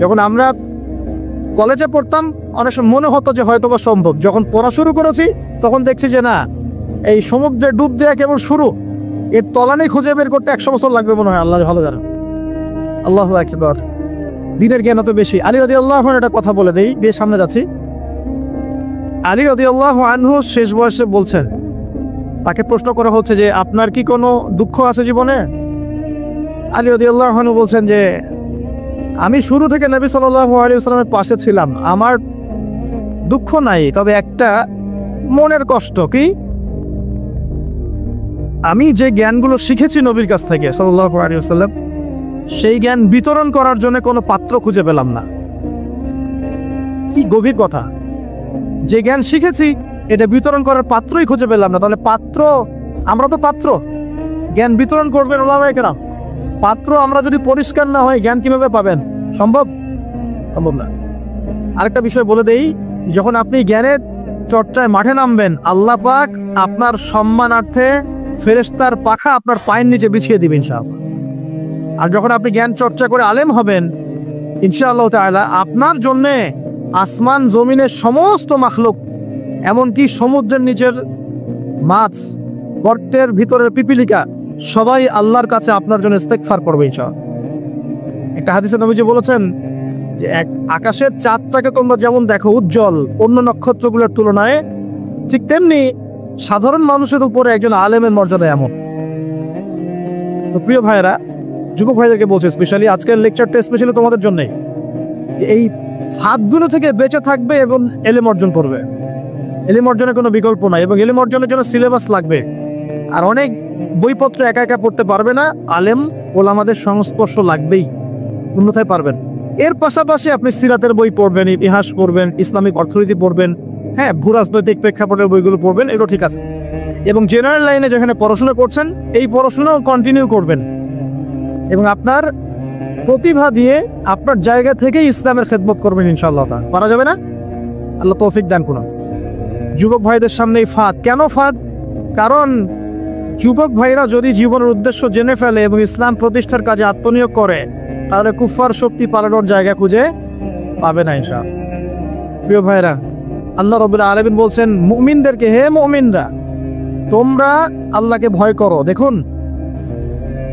যখন আমরা কলেজে পড়তাম অনেক সময় মনে হতো যে হয়তো বা সম্ভব, যখন পড়া শুরু করেছি তখন দেখছি যে না, এই সমুদ্রে ডুব দেওয়া কেবল শুরু, এর তলানি খুঁজে বের করতে 100 বছর লাগবে মনে হয়, আল্লাহ ভালো জানেন। আল্লাহু আকবার। দিনের জ্ঞান অত বেশি। আলী রাদিয়াল্লাহু আনহু একটা কথা বলে দেই, দিয়ে সামনে যাচ্ছি। আলী রাদিয়াল্লাহু আনহু শেষ বয়সে বলছেন, তাকে প্রশ্ন করা হচ্ছে যে আপনার কি কোনো দুঃখ আছে জীবনে? আলী রাদিয়াল্লাহু আনহু বলছেন যে আমি শুরু থেকে নবী সাল্লাল্লাহু আলাইহি ওয়াসাল্লামের পাশে ছিলাম, আমার দুঃখ নাই, তবে একটা মনের কষ্ট। কি? আমি যে জ্ঞানগুলো শিখেছি নবীর কাছ থেকে সাল্লাল্লাহু আলাইহি ওয়াসাল্লাম, সেই জ্ঞান বিতরণ করার জন্য কোনো পাত্র খুঁজে পেলাম না। কি গভীর কথা! যে জ্ঞান শিখেছি এটা বিতরণ করার পাত্রই খুঁজে পেলাম না। তাহলে পাত্র, আমরা তো পাত্র, জ্ঞান বিতরণ করবেন ওলামায়ে কেরাম। পাত্র আমরা যদি পরিষ্কার না হয় জ্ঞান কিভাবে পাবেন? সম্ভব না। আরেকটা বিষয় বলে দেই, যখন আপনি জ্ঞানের চর্চায় মাঠে নামবেন, আল্লাহ পাক আপনার সম্মানার্থে ফেরেশতার পাখা আপনার পায়ের নিচে বিছিয়ে দিবেন ইনশাআল্লাহ। আর যখন আপনি জ্ঞান চর্চা করে আলেম হবেন ইনশাআল্লাহ তাআলা, আপনার জন্যে আসমান জমিনের সমস্ত মাখলুক, এমনকি সমুদ্রের নিচের মাছ, গর্তের ভিতরের পিপিলিকা, সবাই আল্লাহর কাছে আপনার জন্য ইস্তেগফার করবে ইনশাআল্লাহ। একটা হাদিসে নবীজি বলেছেন যে আকাশের চাঁদটাকে তোমরা যেমন দেখো উজ্জ্বল অন্য নক্ষত্রগুলোর তুলনায়, ঠিক তেমনি সাধারণ মানুষের উপরে একজন আলেমের মর্যাদা এমন। তো প্রিয় ভাইয়েরা, যুবক ভাইদেরকে বলছে, স্পেশালি আজকের লেকচারটা স্পেশালি তোমাদের জন্যই, এই ফাঁদগুলো থেকে বেঁচে থাকবে এবং এলেম অর্জন করবে। এলেম অর্জনের কোনো বিকল্প নাই, এবং এলেম অর্জনের জন্য সিলেবাস লাগবে। আর অনেক বইপত্র একা একা পড়তে পারবে না, আলেম ওলামাদের সংস্পর্শ লাগবেই, অন্যথায় পারবেন। এর পাশাপাশি আপনি সিরাতের বই পড়বেন, ইতিহাস পড়বেন, ইসলামিক অর্থনীতি পড়বেন, হ্যাঁ, ভূরাজনৈতিক প্রেক্ষাপটের বইগুলো পড়বেন, এগুলো ঠিক আছে। এবং জেনারেল লাইনে যেখানে পড়াশোনা করছেন, এই পড়াশোনাও কন্টিনিউ করবেন, এবং আপনার প্রতিভা দিয়ে আপনার জায়গা থেকে ইসলামের খেদমত করবেন ইনশাআল্লাহ। পারা যাবে না? আল্লাহ তৌফিক দান করুন। যুবক ভাইদের সামনে এই ফাঁদ। কেন ফাঁদ? কারণ যুবক ভাইরা যদি জীবনের উদ্দেশ্য জেনে ফেলে এবং ইসলাম প্রতিষ্ঠার কাজে আত্মনিয়োগ করে, তাহলে কুফফার শক্তি পালানোর জায়গা খুঁজে পাবে না ইনশাআল্লাহ। প্রিয় ভাইরা, আল্লাহ রাব্বুল আলামিন বলছেন মুমিনদেরকে, হে মুমিনরা, তোমরা আল্লাহকে ভয় করো। দেখুন,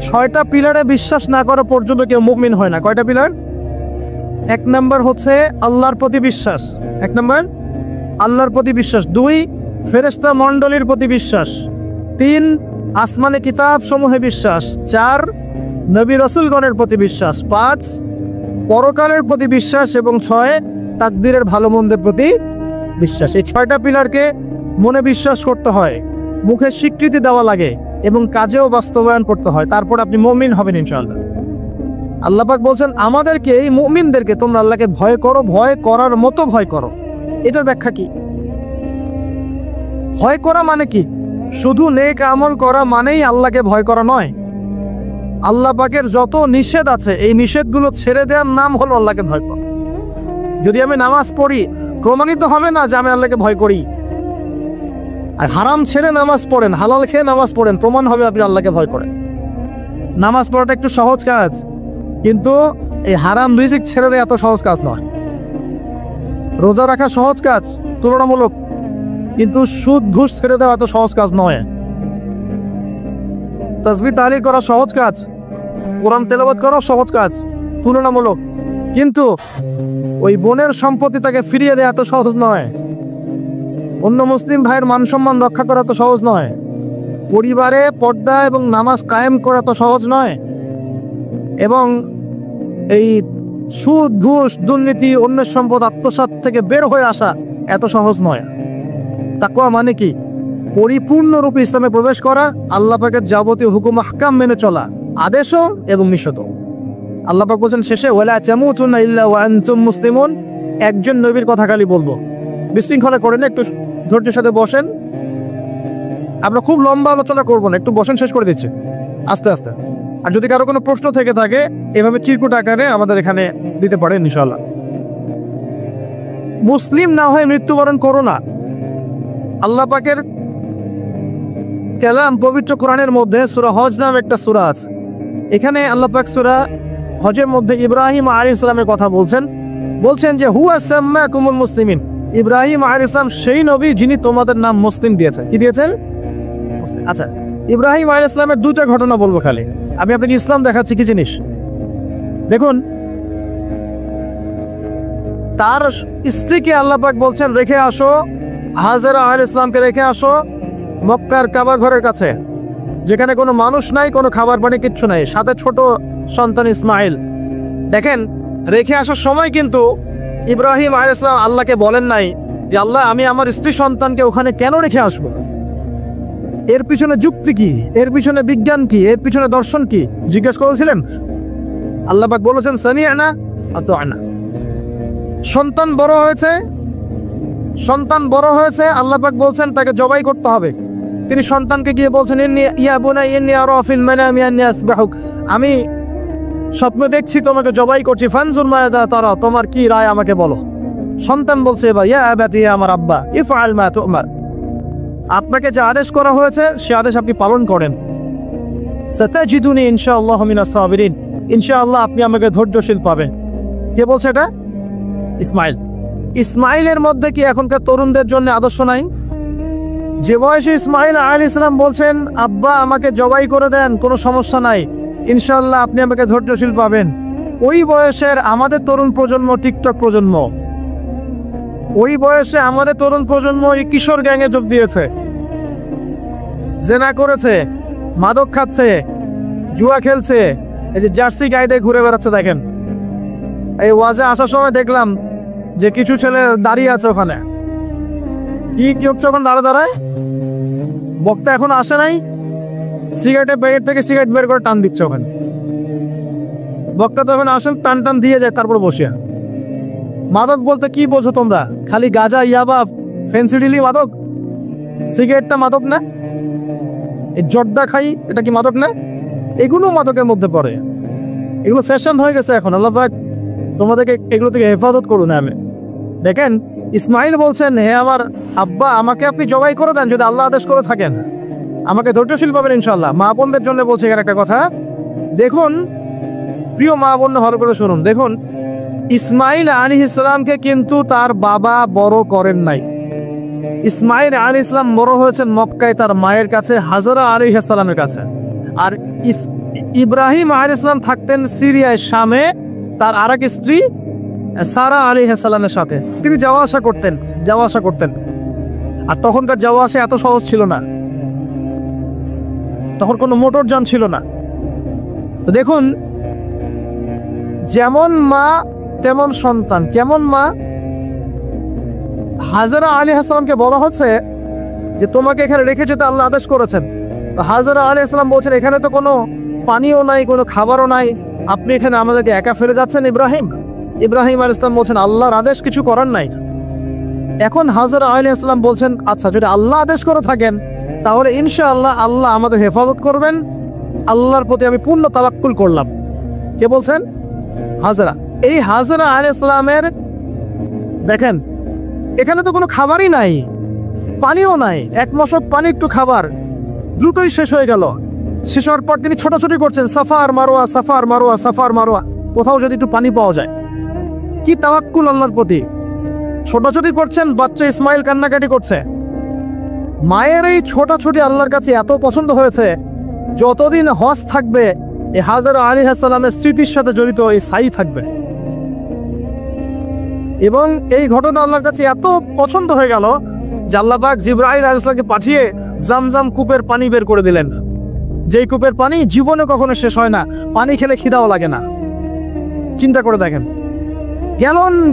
6টা পিলারে বিশ্বাস না করা পর্যন্ত কেউ মুমিন হয় না। কয়টা পিলার? 1 নম্বর হচ্ছে আল্লাহর প্রতি বিশ্বাস। 1 নম্বর আল্লাহর প্রতি বিশ্বাস। 2 ফেরেশতা মণ্ডলীর প্রতি বিশ্বাস। 3 আসমানে কিতাব সমূহে বিশ্বাস। 4 নবী রাসূলগণের প্রতি বিশ্বাস। 5 পরকালের প্রতি বিশ্বাস। এবং 6 তাকদীরের ভালো মন্দের প্রতি বিশ্বাস। এই 6টা পিলারকে মনে বিশ্বাস করতে হয়, মুখে স্বীকৃতি দেওয়া লাগে, এবং কাজেও বাস্তবায়ন করতে হয়। তারপর আপনি মুমিন হবেন ইনশাআল্লাহ। আল্লাহ পাক বলছেন আমাদেরকে, এই মুমিনদেরকে, তোমরা আল্লাহকে ভয় করো, ভয় করার মতো ভয় করো। এটার ব্যাখ্যা কি? ভয় করা মানে কি? শুধু নেক আমল করা মানেই আল্লাহকে ভয় করা নয়। আল্লাহ পাকের যত নিষেধ আছে, এই নিষেধগুলো ছেড়ে দেওয়ার নাম হলো আল্লাহকে ভয় করা। যদি আমি নামাজ পড়ি, প্রমাণিত হবে না যে আমি আল্লাহকে ভয় করি। আর হারাম ছেড়ে নামাজ পড়েন, হালাল খেয়ে নামাজ পড়েন, প্রমাণ হবে আপনি আল্লাহকে ভয় করেন। নামাজ পড়াটা একটু সহজ কাজ, কিন্তু এই হারাম রিজিক ছেড়ে দেওয়া এত সহজ কাজ নয়। রোজা রাখা সহজ কাজ তুলনামূলক, কিন্তু সুদ ঘুষ ছেড়ে দেওয়া এত সহজ কাজ নয়। তাসবিহ তাহলিল করা সহজ কাজ, কোরআন তেলাওয়াত করা সহজ কাজ তুলনামূলক, কিন্তু ওই বোনের সম্পত্তি তাকে ফিরিয়ে দেওয়া এত সহজ নয়। অন্য মুসলিম ভাইয়ের মান সম্মান রক্ষা করা তো সহজ নয়। পরিবারে পর্দা এবং নামাজ কায়েম করা তো সহজ নয়। এবং এই সুদ ঘুষ দুর্নীতি অন্যের সম্পদ আত্মসাৎ থেকে বের হয়ে আসা এত সহজ নয়। তাকওয়া মানে কি? পরিপূর্ণরূপে ইসলামে প্রবেশ করা, আল্লাহ পাকের যাবতীয় হুকুম আহকাম মেনে চলা, আদেশও এবং নিষেধও। আল্লাহ পাক বলেন শেষে, ওয়ালা তামুতুন্না ইল্লা ওয়া আনতুম মুসলিমুন। একজন নবীর কথা খালি বলবো, বিশৃঙ্খলা করেন না, একটু ধৈর্যের সাথে বসেন। আমরা খুব লম্বা আলোচনা করবো না, একটু বসেন, শেষ করে দিচ্ছি আস্তে আস্তে। আর যদি কারো কোনো প্রশ্ন থেকে থাকে, এভাবে চিরকুট আকারে আমাদের এখানে দিতে পারেন ইনশাআল্লাহ। মুসলিম না হয়ে মৃত্যুবরণ করো না। আল্লাহ পাকের কালাম পবিত্র কোরআনের মধ্যে সূরা হজ নামে একটা সূরা আছে। এখানে আল্লাহ পাক সূরা হজের মধ্যে ইব্রাহিম আলাইহিস সালামের কথা বলছেন যে হুয়া সাম্মাকুমুল মুসলিমিন। ইব্রাহিম আলাইহিস সালাম সেই নবী যিনি তোমাদের নাম মুসলিম দিয়েছেন। কি দিয়েছেন? আচ্ছা, ইব্রাহিম আলাইহিস সালামের 2টা ঘটনা বলবো খালি, আমি আপনাকে ইসলাম দেখাচ্ছি কি জিনিস। দেখুন, তার স্ত্রীকে আল্লাহ পাক বলছেন রেখে আসো, হাজেরা আলাইহিস সালামকে রেখে আসো মক্কার কাবা ঘরের কাছে, যেখানে কোনো মানুষ নাই, কোনো খাবার পানি কিচ্ছু নাই, সাথে ছোট সন্তান ইসমাইল। দেখেন, রেখে আসার সময় কিন্তু ইব্রাহিম আলাইহিস সালাম আল্লাহকে বলেন নাই যে আল্লাহ আমি আমার স্ত্রী সন্তানকে ওখানে কেন রেখে আসবো? এর পিছনে যুক্তি কি, এর পিছনে বিজ্ঞান কি, এর পিছনে দর্শন কি জিজ্ঞেস করেছিলেন? আল্লাহ পাক বলেছেন সামি'না আতা'না। সন্তান বড় হয়েছে, আল্লাহ পাক বলছেন তাকে জবাই করতে হবে। তিনি সন্তানকে গিয়ে বলছেন ইয়া বুনাইয়া ইন্নী আরা ফিল মানামি আন্নী আসবাহুক, আমি স্বপ্নে দেখছি তোমাকে জবাই করছি, ফানজুর মাযা তারা, তোমার কি রায় আমাকে বলো। সন্তান বলছে এবার ইয়া আবাতি, আমার আব্বা, ইফআল মা তু'মার, আপনাকে যে আদেশ করা হয়েছে সে আদেশ আপনি পালন করেন। সাতাজিদুনি ইনশাআল্লাহু মিনাস সাবিরিন, ইনশাআল্লাহ আপনি আমাকে ধৈর্যশীল পাবেন। কে বলছে এটা? ইসমাইল। ইসমাইলের মধ্যে কি এখনকার তরুণদের জন্য আদর্শ নাই? যে বয়সে ইসমাইল আলাইহিস সালাম বলছেন আব্বা আমাকে জবাই করে দেন, কোনো সমস্যা নাই, ইনশাআল্লাহ আপনি আমাকে ধৈর্যশীল পাবেন, ওই বয়সের আমাদের তরুণ প্রজন্ম, টিকটক প্রজন্ম, ওই বয়সে আমাদের তরুণ প্রজন্ম এই কিশোর গ্যাংয়ে যোগ দিয়েছে, জেনা করেছে, মাদক খাচ্ছে, জুয়া খেলছে, এই যে জার্সি গাইতে ঘুরে বেড়াচ্ছে। দেখেন এই ওয়াজে আসার সময় দেখলাম যে কিছু ছেলে দাঁড়িয়ে আছে ওখানে, কি হচ্ছে ওখানে দাঁড়ায়, বক্তা এখন আসে নাই, সিগারেটের প্যাকেট থেকে সিগারেট বের করে টান দিচ্ছে ওখানে। বক্তা তো এখন আসেন, টান দিয়ে যায়, তারপর বসে। মাদক বলতে কি বোঝো তোমরা? খালি গাঁজা, ইয়াবা, ফেন্সিডিলি মাদক? সিগারেটটা মাদক না? এই জর্দা খাই, এটা কি মাদক না? এগুলো মাদকের মধ্যে পড়ে, এগুলো ফ্যাশন হয়ে গেছে এখন। আল্লাহ পাক তোমাদেরকে এগুলো থেকে হেফাজত করুন। আমি দেখেন ইসমাইল বলছেন হে আমার আব্বা আমাকে আপনি জবাই করে দেন, যদি আল্লাহ আদেশ করে থাকেন, আমাকে ধৈর্যশীল পাবেন ইনশাআল্লাহ। মা বোনদের জন্য বলছে এখানে একটা কথা, দেখুন প্রিয় মা বোন ভালো করে শুনুন। দেখুন ইসমাইল আলাইহিস সালামকে কিন্তু তার বাবা বড় করেন নাই। ইসমাইল আলাইহিস সালাম বড় হয়েছেন মক্কায় তার মায়ের কাছে, হাজরা আলাইহিস সালামের কাছে। আর ইব্রাহিম আলাইহিস সালাম থাকতেন সিরিয়ায়, শামে, তার আরেক স্ত্রী সারা আলাইহিস সালামের সাথে তিনি যাওয়া আসা করতেন। আর তখনকার যাওয়া আসা এত সহজ ছিল না, তখন কোনো মোটর যান ছিল না। তো দেখুন যেমন মা তেমন সন্তান। কেমন মা? হাজরা আলাইহিস সালামকে বলা হচ্ছে যে তোমাকে এখানে রেখে যেতে আল্লাহ আদেশ করেছেন। হাজরা আলাইহিস সালাম বলছেন এখানে তো কোনো পানিও নাই, কোনো খাবারও নাই, আপনি এখানে আমাদেরকে একা ফেলে যাচ্ছেন। ইব্রাহিম আলাইহিস সালাম বলছেন আল্লাহর আদেশ, কিছু করার নাই। এখন হাজরা আলাইহিস সালাম বলছেন আচ্ছা যদি আল্লাহ আদেশ করে থাকেন তাহলে ইনশাআল্লাহ আল্লাহ আমাদের হেফাজত করবেন, আল্লাহর প্রতি আমি পূর্ণ তাওয়াক্কুল করলাম। কে বলছেন? হাজরা। এই হাজরা আলাইহিস সালামের দেখেন এখানে তো কোনো খাবারই নাই, পানিও নাই, এক মশক পানি একটু খাবার দ্রুতই শেষ হয়ে গেল। শেষ হওয়ার পর তিনি ছোটাছুটি করছেন, সাফার মারোয়া, কোথাও যদি একটু পানি পাওয়া যায়। কি তাওয়াক্কুল আল্লাহর প্রতি, ছোটাছুটি করছেন। বাচ্চা ইসমাইল কান্নাকাটি করছে। মায়ের এই ছোটাছুটি আল্লাহর কাছে এত পছন্দ হয়েছে, যতদিন হজ থাকবে এই হাজরা আলাইহিস সালামের স্মৃতির সাথে জড়িত এই ছাই থাকবে। এবং এই ঘটনা আল্লাহর কাছে এত পছন্দ হয়ে গেল যে আল্লাহ পাক জিবরাইল আলাইহিস সালামকে পাঠিয়ে জামজাম কূপের পানি বের করে দিলেন, যেই কূপের পানি জীবনে কখনো শেষ হয় না, পানি খেলে খিদাও লাগে না। চিন্তা করে দেখেন,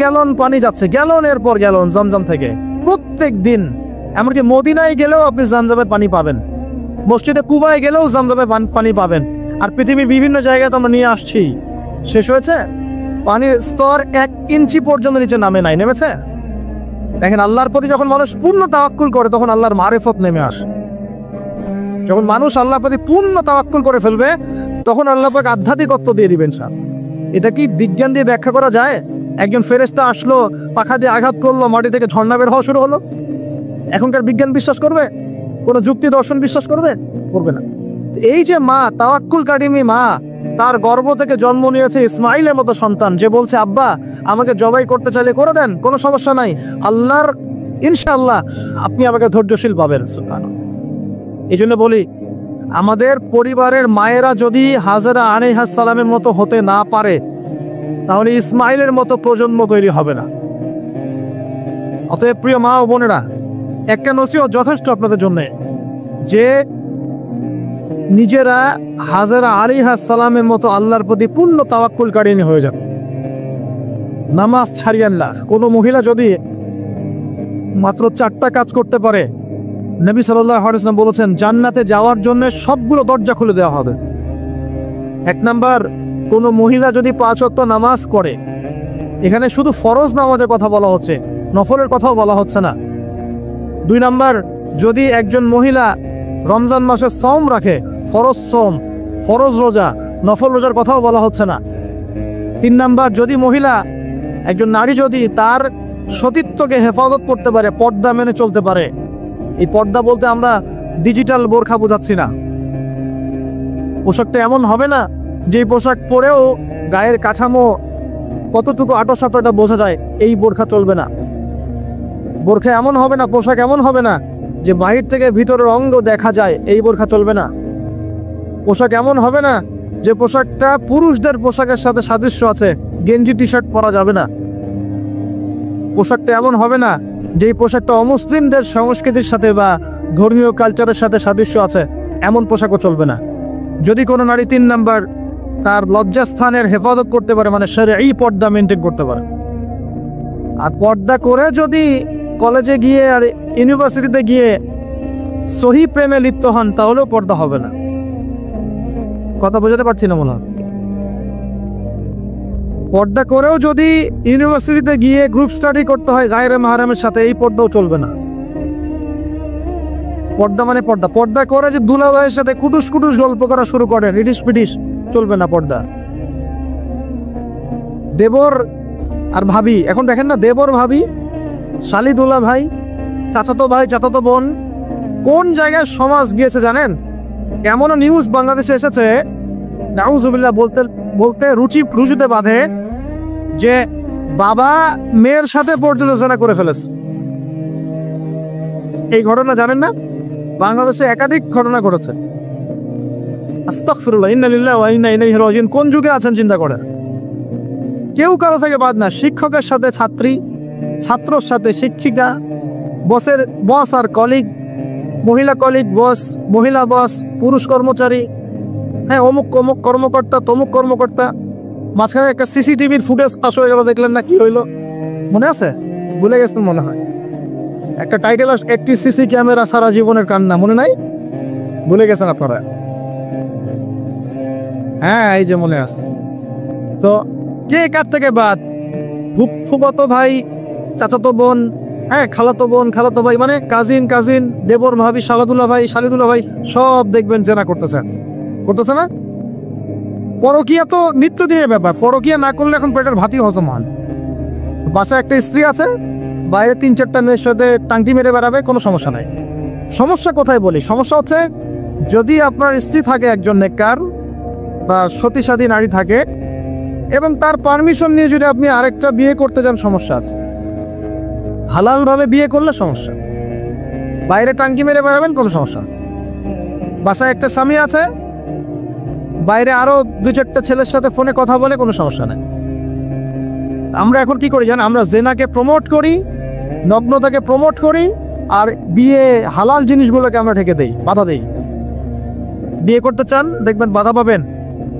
গ্যালন পানি যাচ্ছে, গ্যালনের পর গ্যালন জমজম থেকে প্রত্যেক দিন। এমনকি মদিনায় গেলেও আপনি জামজামের পানি পাবেন, মসজিদে কুবায় গেলেও জামজামের পানি পাবেন। আর পৃথিবীর বিভিন্ন জায়গায় তো আমরা নিয়ে আসছি, শেষ হয়েছে? পানির স্তর 1 ইঞ্চি পর্যন্ত নিচে নেমেছে। দেখেন আল্লাহর প্রতি যখন মানুষ পূর্ণ তাওয়াক্কুল করে তখন আল্লাহর মারিফত নেমে আসে। যখন মানুষ আল্লাহর প্রতি পূর্ণ তাওয়াক্কুল করে ফেলবে তখন আল্লাহ পাক আধ্যাত্মিকত্ব দিয়ে দিবেন। এটা কি বিজ্ঞান দিয়ে ব্যাখ্যা করা যায়? একজন ফেরেশতা আসলো, পাখা দিয়ে আঘাত করলো, মাটি থেকে ঝর্ণা বের হওয়া শুরু হলো, এখনকার বিজ্ঞান বিশ্বাস করবে? কোনো যুক্তি দর্শন বিশ্বাস করবে না। এই যে মা, তাওয়াক্কুল কারিমী মা, তার গর্ভ থেকে জন্ম নিয়েছে ইসমাইলের মতো সন্তান, যে বলছে আব্বা আমাকে জবাই করতে চাইলে করে দেন, কোনো সমস্যা নাই, আল্লাহর ইনশাআল্লাহ আপনি আমাকে ধৈর্যশীল পাবেন। সুবহানাল্লাহ। এই জন্য বলি আমাদের পরিবারের মায়েরা যদি হাজরা আলাইহিস সালামের মতো হতে না পারে তাহলে ইসমাইলের মতো প্রজন্ম তৈরি হবে না। অতএব প্রিয় মা ও বোনেরা, একটা নসিহত যথেষ্ট আপনাদের জন্য, যে নিজেরা হাজরা আলাইহিস সালামের মতো আল্লাহর প্রতি পূর্ণ তাওয়াক্কুলকারী হয়ে যাবে। নামাজ ছাড়িয়েন না। কোনো মহিলা যদি মাত্র 4টা কাজ করতে পারে, নবী সাল্লাল্লাহু আলাইহি ওয়াসাল্লাম বলেছেন জান্নাতে যাওয়ার জন্য সবগুলো দরজা খুলে দেওয়া হবে। 1 নাম্বার, কোনো মহিলা যদি 5 ওয়াক্ত নামাজ পড়ে, এখানে শুধু ফরজ নামাজের কথা বলা হচ্ছে, নফলের কথাও বলা হচ্ছে না। 2 নাম্বার, যদি একজন মহিলা রমজান মাসে সওম রাখে, ফরজ সওম, ফরজ রোজা, নফল রোজার কথাও বলা হচ্ছে না। 3 নাম্বার, যদি মহিলা, একজন নারী যদি তার সতীত্বকে হেফাজত করতে পারে, পর্দা মেনে চলতে পারে। এই পর্দা বলতে আমরা ডিজিটাল বোরখা বোঝাচ্ছি না। পোশাকটা এমন হবে না যে পোশাক পরেও গায়ের কাঠামো কতটুকু আটোসাটোটা বোঝা যায়, এই বোরখা চলবে না। বোরখা এমন হবে না, পোশাক এমন হবে না যে বাহির থেকে ভিতরের অঙ্গ দেখা যায়, এই বোরখা চলবে না। পোশাক এমন হবে না যে পোশাকটা পুরুষদের পোশাকের সাথে সাদৃশ্য আছে, গেঞ্জি টি শার্ট পরা যাবে না। পোশাকটা এমন হবে না যে পোশাকটা অমুসলিমদের সংস্কৃতির সাথে বা ধর্মীয় কালচারের সাথে সাদৃশ্য আছে, এমন পোশাকও চলবে না। যদি কোনো নারী 3 নাম্বার তার লজ্জাস্থানের হেফাজত করতে পারে, মানে শরঈ পর্দা মেনটেন করতে পারে, আর পর্দা করে যদি কলেজে গিয়ে আর ইউনিভার্সিটিতে গিয়ে সহি প্রেমে লিপ্ত হন, তাহলেও পর্দা হবে না। কথা বোঝাতে পারছি না মনে হয়? পর্দা করেও যদি ইউনিভার্সিটিতে গিয়ে গ্রুপ স্টাডি করতে হয় গায়রে মাহরামের সাথে, এই পর্দাও চলবে না। পর্দা মানে পর্দা। পর্দা করে যে দুলাভাইয়ের সাথে কুটুস কুটুস গল্প করা শুরু করেন, ইডিস পিডিস, চলবে না পর্দা। দেবর আর ভাবি, এখন দেখেন না, দেবর ভাবি, শালি দুলা ভাই, চাচাতো ভাই, চাচাতো বোন, কোন জায়গায় সমাজ গিয়েছে জানেন? এমনও নিউজ বাংলাদেশে এসেছে, নাউজুবিল্লাহ বলতে বলতে রুচিতে বাঁধে, যে বাবা মেয়ের সাথে পর্যন্ত জেনা করে ফেলেছে। এই ঘটনা জানেন না? বাংলাদেশে একাধিক ঘটনা ঘটেছে। আস্তাগফিরুল্লাহ, ইন্না লিল্লাহি ওয়া ইন্না ইলাইহি রাজিউন। কোন যুগে আছেন চিন্তা করেন। কেউ কারো থেকে বাদ না, শিক্ষকের সাথে ছাত্রী, ছাত্রর সাথে শিক্ষিকা, বসের বস আর কলিগ, মহিলা কলিগ বস, মহিলা বস, পুরুষ কর্মচারী, হ্যাঁ অমুক অমুক কর্মকর্তা, তমুক কর্মকর্তা। মাঝখানে একটা সিসিটিভির ফুটেজ পাস হয়ে গেল, দেখলেন না কি হইলো? মনে আছে? ভুলে গেছেন মনে হয়। একটা টাইটেল, একটি সিসি ক্যামেরা সারা জীবনের কান্না, মনে নাই? ভুলে গেছেন আপনারা? হ্যাঁ, এই যে মনে আছে। তো কে কার থেকে বাদ? ফুফাতো ভাই, চাচাতো বোন, হ্যাঁ খালাতো বোন, খালাতো ভাই, মানে কাজিন, দেবর ভাবি, শালাদুল্লাহ ভাই, শালিদুল্লাহ ভাই, সব দেখবেন জেনা করতেছে না? পরকিয়া তো নিত্যদিনের ব্যাপার। পরকিয়া না করলে এখন পেটের ভাতই হজম হয়। বাসায় একটা স্ত্রী আছে, বাইরে 3-4টা মেয়ের সাথে টাঙ্কি মেরে বেড়াবে, কোনো সমস্যা নাই। সমস্যা কোথায় বলি? সমস্যা হচ্ছে যদি আপনার স্ত্রী থাকে একজন নেককার বা সতীসাধী নারী থাকে, এবং তার পারমিশন নিয়ে যদি আপনি আরেকটা বিয়ে করতে যান, সমস্যা আছে। হালালভাবে বিয়ে করলে সমস্যা, বাইরে টাঙ্কি মেরে বেড়াবেন, কোনো সমস্যা। বাসায় একটা স্বামী আছে, বাইরে আরো 2-4টা ছেলের সাথে ফোনে কথা বলে, কোনো সমস্যা নেই। আমরা এখন কি করি জানেন? আমরা জেনাকে প্রমোট করি, নগ্নতাকে প্রমোট করি, আর বিয়ে হালাল জিনিসগুলোকে আমরা ঢেকে দেই, বাধা দেই। বিয়ে করতে চান, দেখবেন বাধা পাবেন।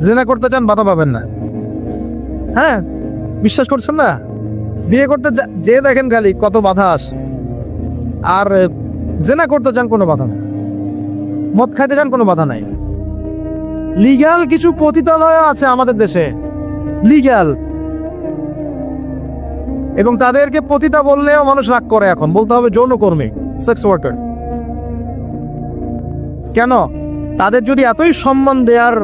জেনা করতে চান, বাধা পাবেন না। হ্যাঁ, বিশ্বাস করছেন না? বিয়ে করতে যে দেখেন খালি কত বাধা আসে, আর জেনা করতে চান, কোনো বাধা নেই। মদ খাইতে চান, কোনো বাধা নাই। লিগ্যাল কিছু পতিতালয় আছে আমাদের দেশে, লিগ্যাল, এবং তাদেরকে পতিতা বললেও মানুষ রাগ করে। এখন বলতে হবে যৌনকর্মী, সেক্স ওয়ার্কার। কেন? তাদের যদি এতই সম্মান দেওয়ার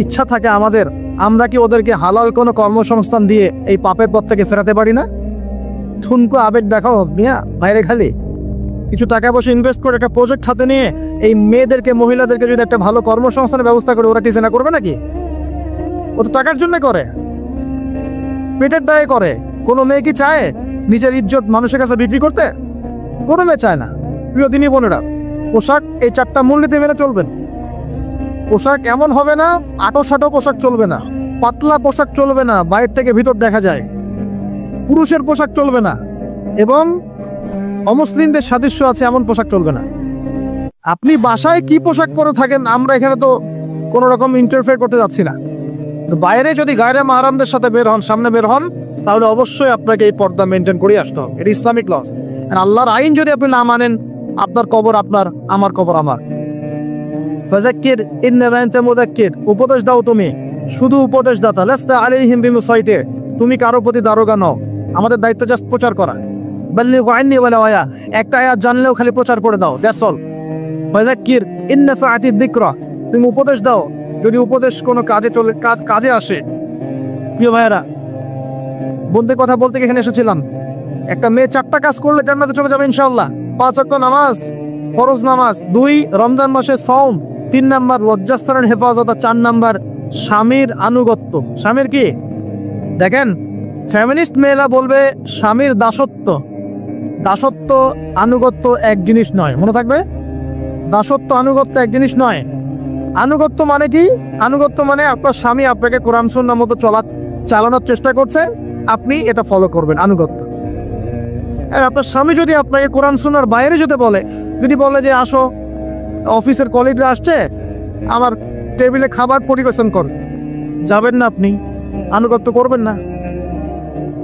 ইচ্ছা থাকে আমাদের, আমরা কি ওদেরকে হালাল কোনো কর্মসংস্থান দিয়ে এই পাপের পথ থেকে ফেরাতে পারি না? ঠুনকো আবেগ দেখাও মিয়া, বাইরে খালি কিছু টাকা পয়সা ইনভেস্ট করে একটা প্রজেক্ট হাতে নিয়ে এই মেয়েদেরকে, মহিলাদেরকে যদি একটা ভালো কর্মসংস্থানের ব্যবস্থা করে, ওরা কি জেনা করবে নাকি? ও তো টাকার জন্য করে, পেটের দায়ে করে। কোনো মেয়ে কি চায় নিজের ইজ্জত মানুষের কাছে বিক্রি করতে? কোনো মেয়ে চায় না। প্রিয় দিনী বোনেরা, পোশাক এই 4টা মূলনীতি মেনে চলবেন। পোশাক এমন হবে না, আটো-সাটো পোশাক চলবে না, পাতলা পোশাক চলবে না, বাইরে থেকে ভিতর দেখা যায়। পুরুষের পোশাক চলবে না, এবং অমুসলিমদের সাদৃশ্য আছে এমন পোশাক চলবে না। আপনি বাসায় কি পোশাক পরে থাকেন, আমরা এখানে তো কোনো রকম ইন্টারফেয়ার করতে যাচ্ছি না। বাইরে যদি গায়রে মাহরামদের সাথে বের হন, সামনে বের হন, তাহলে অবশ্যই আপনাকে এই পর্দা মেনটেন করে আসতে হবে। এটা ইসলামিক লস। আর আল্লাহর আইন যদি আপনি না মানেন, আপনার কবর আপনার, আমার কবর আমার। ফাযাক্কির ইন্নামা আনতা মুযাক্কির, উপদেশ দাও তুমি, শুধু উপদেশ দাতা। লাস্তা আলাইহিম বিমুসাইতির, তুমি কারো প্রতি দারোগা নও, আমাদের দায়িত্ব জাস্ট প্রচার করা। বাল্লিগু আন্নী ওয়ালাউ আয়া, একটা আয়াত জানলেও খালি প্রচার করে দাও, দ্যাটস অল। ফাযাক্কির ইন্না ফাআতিদ যিকরা, তুমি উপদেশ দাও যদি উপদেশ কোনো কাজে আসে। প্রিয় ভাইয়েরা, বন্ধুদের কথা বলতে এখানে এসেছিলাম। একটা মেয়ে 4টা কাজ করলে জান্নাতে চলে যাবে ইনশাআল্লাহ। 5 ওয়াক্ত নামাজ, ফরজ নামাজ, 2 রমজান মাসে সওম, 3 নাম্বার লজ্জাস্থানের হেফাজত, 4 নাম্বার স্বামীর আনুগত্য। স্বামীর কি দেখেন, ফ্যামিনিস্ট মেয়েরা বলবে স্বামীর দাসত্ব। দাসত্ব আনুগত্য এক জিনিস নয়, মনে থাকবে। দাসত্ব আনুগত্য এক জিনিস নয়। আনুগত্য মানে কি? আনুগত্য মানে আপনার স্বামী আপনাকে কোরআন সুন্নাহ মতো চালানোর চেষ্টা করছে, আপনি এটা ফলো করবেন, আনুগত্য। আর আপনার স্বামী যদি আপনাকে কোরআন সুন্নাহর বাইরে যেতে বলে, যদি বলে যে আসো অফিসের কলিগরা আসছে, আমার টেবিলে খাবার পরিবেশন কর, যাবেন না, আপনি আনুগত্য করবেন না।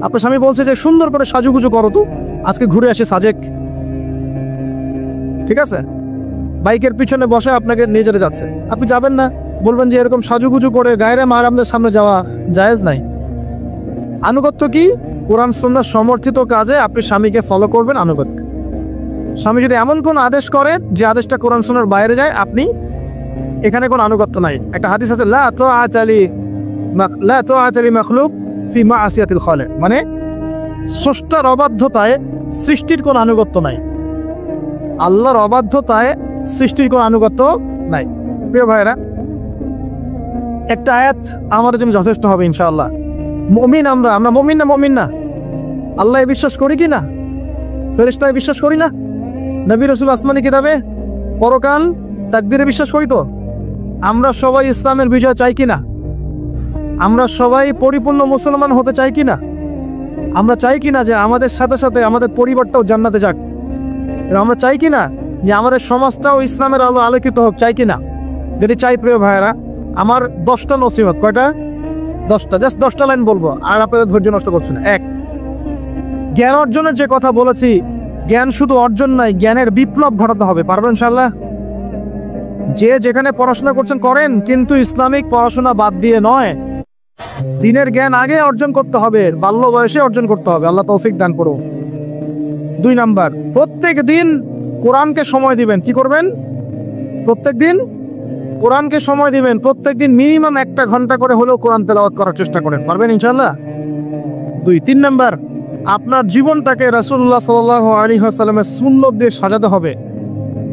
আপনার স্বামী বলছে যে সুন্দর করে সাজুগুজু করো, তো আজকে ঘুরে আসে সাজেক, ঠিক আছে, বাইকের পিছনে বসে আপনাকে নিয়ে যেতে যাচ্ছে, আপনি যাবেন না, বলবেন যে এরকম সাজুগুজু করে গায়রে মাহরামদের সামনে যাওয়া জায়েজ নাই। আনুগত্য কি? কোরআন সুন্নাহ সমর্থিত কাজে আপনি স্বামীকে ফলো করবেন, আনুগত্য। স্বামী যদি এমন কোন আদেশ করে যে আদেশটা কোরআন সুন্নাহর বাইরে যায়, আপনি এখানে কোনো আনুগত্য নাই। একটা হাদিস আছে, লা তাআতা লি মাখলুক ফি মা'সিয়াতিল খালিক, মানে স্রষ্টার অবাধ্যতায় সৃষ্টির কোনো আনুগত্য নাই। আল্লাহর অবাধ্যতায় সৃষ্টির কোনো আনুগত্য নাই। প্রিয় ভাইরা, একটা আয়াত আমাদের জন্য যথেষ্ট হবে ইনশাআল্লাহ। মুমিন আমরা মুমিন না? আল্লাহ বিশ্বাস করি কি না? ফেরেশতায় বিশ্বাস করি না? নবী রাসূল আসমানি কিতাবে, পরকাল, তাকদীরে বিশ্বাস করি তো? আমরা সবাই ইসলামের বিজয় চাই কি না? আমরা সবাই পরিপূর্ণ মুসলমান হতে চাই কি না? আমরা চাই কি না যে আমাদের সাথে সাথে আমাদের পরিবারটাও জান্নাতে যাক? আমরা চাই কি না যে আমাদের সমাজটাও ইসলামের আলো আলোকিত হোক? চাই কি না? যদি চাই, প্রিয় ভাইয়েরা, আমার 10টা নসিহত। কয়টা? 10টা। জাস্ট 10টা লাইন বলবো, আর আপনাদের ধৈর্য নষ্ট করছে না। 1, জ্ঞান অর্জনের যে কথা বলেছি, জ্ঞান শুধু অর্জন নাই, জ্ঞানের বিপ্লব ঘটাতে হবে। পারবেন ইনশাআল্লাহ? যে যেখানে পড়াশোনা করছেন করেন, কিন্তু ইসলামিক পড়াশোনা বাদ দিয়ে নয়। দিনের জ্ঞান আগে অর্জন করতে হবে, বাল্য বয়সে অর্জন করতে হবে। আল্লাহ তৌফিক দান করুন। 2 নাম্বার, প্রত্যেক দিন কোরআনকে সময় দিবেন। কি করবেন? প্রত্যেক দিন কোরআনকে সময় দিবেন। প্রত্যেক দিন মিনিমাম 1 ঘন্টা করে হলেও কোরআন তেলাওয়াত করার চেষ্টা করেন। পারবেন ইনশাআল্লাহ? 2, 3 নাম্বার, আপনার জীবনটাকে রাসূলুল্লাহ সাল্লাল্লাহু আলাইহি ওয়াসাল্লামের সুন্নাত দিয়ে সাজাতে হবে।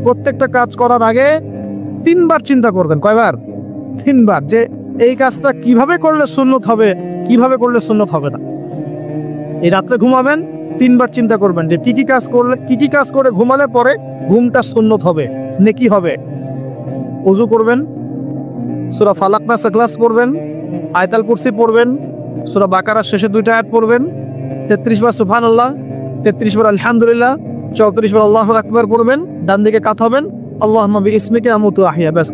প্রত্যেকটা কাজ করার আগে 3 বার চিন্তা করবেন। কয়বার? 3 বার, যে এই কাজটা কিভাবে করলে সুন্নত হবে, কিভাবে করলে সুন্নত হবে না। এই রাত্রে ঘুমাবেন, 3 বার চিন্তা করবেন যে কি কি কাজ করে ঘুমালে পরে ঘুমটা সুন্নত হবে, নেকি হবে। ওযু করবেন, সূরা ফালাক নাস ইখলাস পড়বেন, আয়াতুল কুরসি পড়বেন, সূরা বাকারার শেষে 2টা আয়াত পড়বেন, 33 বার সুবহানাল্লাহ, 33 বার আলহামদুলিল্লাহ, 34 বার আল্লাহু আকবার পড়বেন। ডান দিকে কাত হবেন, আল্লাহুম্মা বিইসমিকা আমুতু আহইয়া। ব্যাস।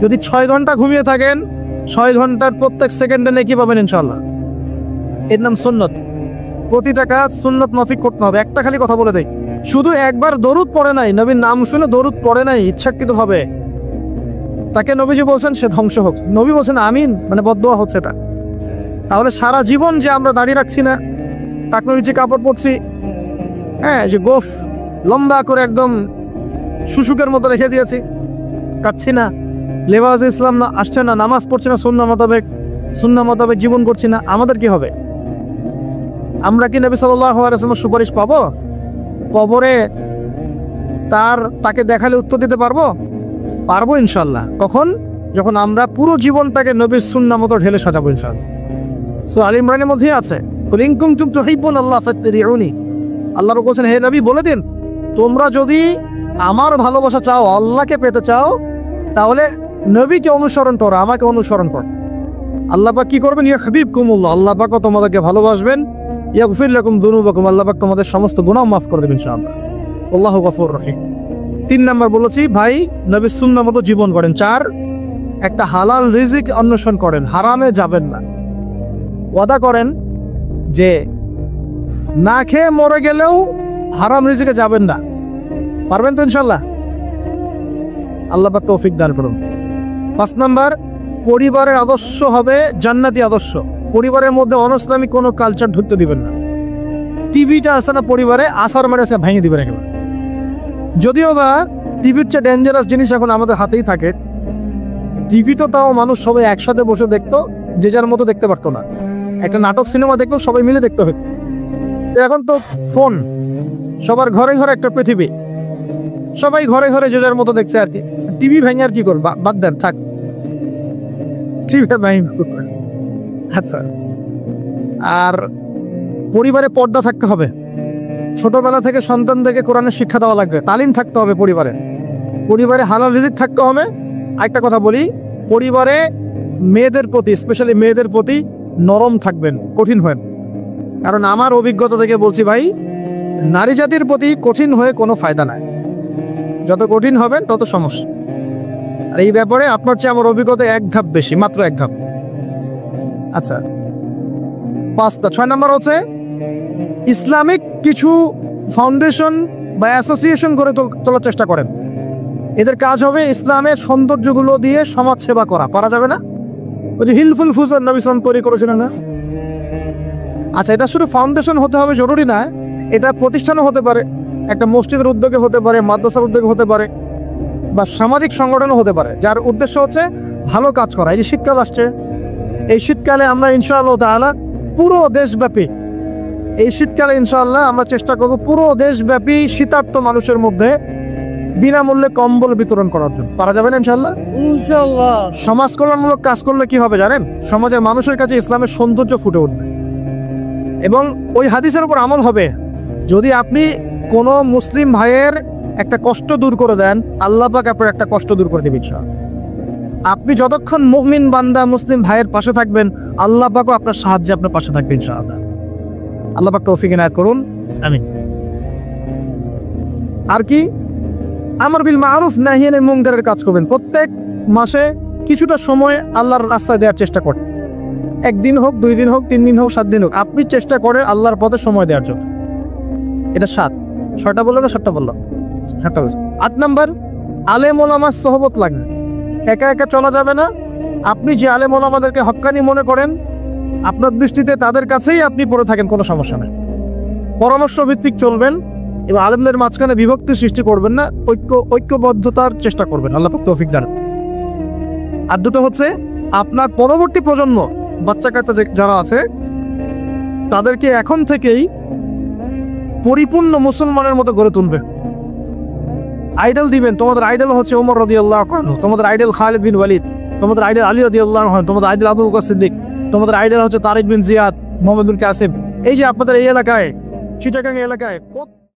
যদি 6 ঘন্টা ঘুমিয়ে থাকেন, 6 ঘন্টার প্রত্যেক সেকেন্ডে নেকি পাবেন ইনশাআল্লাহ। এর নাম সুন্নত। প্রতিটা কাজ সুন্নত মাফিক করতে হবে। একটা খালি কথা বলে দেই, শুধু একবার দরুদ পড়ে নাই, নবীর নাম শুনে দরুদ পড়ে নাই ইচ্ছাকৃতভাবে, তাকে নবীজি বলছেন সে ধ্বংস হোক। নবী বলছেন আমিন, মানে বদদোয়া হচ্ছে এটা। তাহলে সারা জীবন যে আমরা দাঁড়িয়ে রাখছি না, টাকনো নিচে কাপড় পরছি, হ্যাঁ, যে গোফ লম্বা করে একদম শুশুকের মতো রেখে দিয়েছি, কাটছি না, লেবাস ইসলাম না আসছে না, নামাজ পড়ছি না, সুন্নাহ মোতাবেক জীবন করছি না, আমাদের কি হবে? আমরা কি নবী সাল্লাল্লাহু আলাইহি ওয়াসাল্লামের সুপারিশ পাবো? কবরে তাকে দেখালে উত্তর দিতে পারবো? পারবো ইনশাআল্লাহ। কখন? যখন আমরা পুরো জীবনটাকে নবীর সুন্নাহ মতো ঢেলে সাজাবো ইনশাআল্লাহ। সূরা আল ইমরানের মধ্যে আছে, কুল ইন কুনতুম তুহিব্বুনাল্লাহ ফাত্তাবিউনি। আল্লাহ বলেছেন, হে নবী বলে দিন, তোমরা যদি আমার ভালোবাসা চাও, আল্লাহকে পেতে চাও, তাহলে নবীকে অনুসরণ করো, আমাকে অনুসরণ করো। আল্লাহ পাক কি করবেন? ইউহিব্বুকুমুল্লাহ, আল্লাহ পাক তোমাদেরকে ভালোবাসবেন। ইয়াগফির লাকুম যুনুবাকুম, আল্লাহ পাক তোমাদের সমস্ত গুনাহ মাফ করে দেবেন ইনশাআল্লাহ। আল্লাহু গফুর রহিম। 3 নাম্বার বলেছি, ভাই নবীর সুন্নাহ মতো জীবন করেন। 4, একটা হালাল রিজিক অন্বেষণ করেন, হারামে যাবেন না। ওয়াদা করেন যে না খেয়ে মরে গেলেও হারাম রিজিকে যাবেন না, পারবেন তো ইনশাল্লাহ? আল্লাহ পাক তৌফিক দান করুন। 5 নাম্বার, পরিবারের আদর্শ হবে জান্নাতি আদর্শ। পরিবারের মধ্যে অনইসলামিক কোনো কালচার ঢুকতে দিবেন না। টিভিটা আছে না পরিবারে, আসার মেরে সে ভেঙে দিবেন একেবারে। যদিও বা টিভির চেয়ে ডেঞ্জারাস জিনিস এখন আমাদের হাতেই থাকে। টিভি তো তাও মানুষ সবাই একসাথে বসে দেখতো, যে যার মতো দেখতে পারতো না। একটা নাটক সিনেমা দেখলেও সবাই মিলে দেখতে হতো। এখন তো ফোন, সবার ঘরে ঘরে একটা পৃথিবী, সবাই ঘরে ঘরে যে যার মতো দেখছে আর কি। টিভি ভেঙে আর কি করবা, বাদ দেন, থাক টিভিটা ভেঙে। আচ্ছা, আর পরিবারে পর্দা থাকতে হবে। ছোটবেলা থেকে সন্তানদেরকে কোরআনের শিক্ষা দেওয়া লাগবে, তালিম থাকতে হবে পরিবারে। পরিবারে হালাল রিজিক থাকতে হবে। আরেকটা কথা বলি, পরিবারে মেয়েদের প্রতি, স্পেশালি মেয়েদের প্রতি নরম থাকবেন, কঠিন হবেন। কারণ আমার অভিজ্ঞতা থেকে বলছি ভাই, নারী জাতির প্রতি কঠিন হয়ে কোনো ফায়দা নাই। যত কঠিন হবেন তত সমস্যা। আর এই ব্যাপারে আপনার চেয়ে আমার অভিজ্ঞতা 1 ধাপ বেশি, মাত্র 1 ধাপ। আচ্ছা, 5টা। 6 নাম্বার হচ্ছে ইসলামিক কিছু ফাউন্ডেশন বা অ্যাসোসিয়েশন করে তোলার চেষ্টা করেন। এদের কাজ হবে ইসলামের সৌন্দর্যগুলো দিয়ে সমাজ সেবা করা। পারা যাবে না? ওই যে হিলফুল ফুজার নবী সাল্লাল্লাহু আলাইহি ওয়াসাল্লাম তৈরি করেছিলেন না? আচ্ছা, এটা শুধু ফাউন্ডেশন হতে হবে জরুরি না, এটা প্রতিষ্ঠানও হতে পারে, একটা মসজিদের উদ্যোগে হতে পারে, মাদ্রাসার উদ্যোগে হতে পারে, বা সামাজিক সংগঠনও হতে পারে, যার উদ্দেশ্য হচ্ছে ভালো কাজ করা। এই যে শীতকাল আসছে, এই শীতকালে আমরা ইনশাআল্লাহ তাআলা পুরো দেশব্যাপী, এই শীতকালে ইনশাআল্লাহ আমরা চেষ্টা করব পুরো দেশব্যাপী শীতার্ত মানুষের মধ্যে বিনামূল্যে কম্বল বিতরণ করার জন্য। পারা যাবে না ইনশাআল্লাহ? ইনশাআল্লাহ। সমাজ কল্যাণমূলক কাজ করলে কি হবে জানেন? সমাজের মানুষের কাছে ইসলামের সৌন্দর্য ফুটে উঠবে এবং ওই হাদিসের উপর আমল হবে। যদি আপনি কোনো মুসলিম ভাইয়ের একটা কষ্ট দূর করে দেন, আল্লাহ পাক আপনার একটা কষ্ট দূর করে দেবেন ইনশাআল্লাহ। আপনি যতক্ষণ মুমিন বান্দা মুসলিম ভাইয়ের পাশে থাকবেন, আল্লাহ পাকও আপনার সাহায্যে আপনার পাশে থাকবে ইনশাআল্লাহ। আল্লাহ পাক তৌফিক ইনায়াত করুন, আমিন। আর কি, আমর বিল মারুফ নাহি আনিল মুনকারের কাজ করবেন। প্রত্যেক মাসে কিছুটা সময় আল্লাহর রাস্তায় দেওয়ার চেষ্টা করেন। 1 দিন হোক, 2 দিন হোক, 3 দিন হোক, 7 দিন হোক, আপনি চেষ্টা করেন আল্লাহর পথে সময় দেওয়ার জন্য। এটা 7। 6টা বললো না 7টা বললো? 7টা বলছে। 8 নাম্বার, আলেম ওলামার সোহবত লাগবে। একা একা চলা যাবে না। আপনি যে আলেম ওলামাদেরকে হক্কানি মনে করেন, আপনার দৃষ্টিতে তাদের কাছেই আপনি পড়ে থাকেন, কোনো সমস্যা নেই। পরামর্শ ভিত্তিক চলবেন এবং আলেমদের মাঝখানে বিভক্তি সৃষ্টি করবেন না, ঐক্যবদ্ধতার চেষ্টা করবেন। আল্লাহ পাক তৌফিক দান। আর 2টো হচ্ছে, আপনার পরবর্তী প্রজন্ম, বাচ্চা কাচ্চা যারা আছে, তাদেরকে এখন থেকেই পরিপূর্ণ মুসলমানের মতো গড়ে তুলবে। আইডল দিবেন। তোমাদের আইডল হচ্ছে ওমর রাদিয়াল্লাহু আনহু, তোমাদের আইডল খালিদ বিন ওয়ালিদ, তোমাদের আইডল আলী রাদিয়াল্লাহু আনহু, তোমাদের আইডল আবু বকর সিদ্দিক, তোমাদের আইডল হচ্ছে তারিক বিন জিয়াদ, মোহাম্মদ বিন কাসিম। এই যে আপনাদের এই এলাকায়, চিটাগাং এলাকায়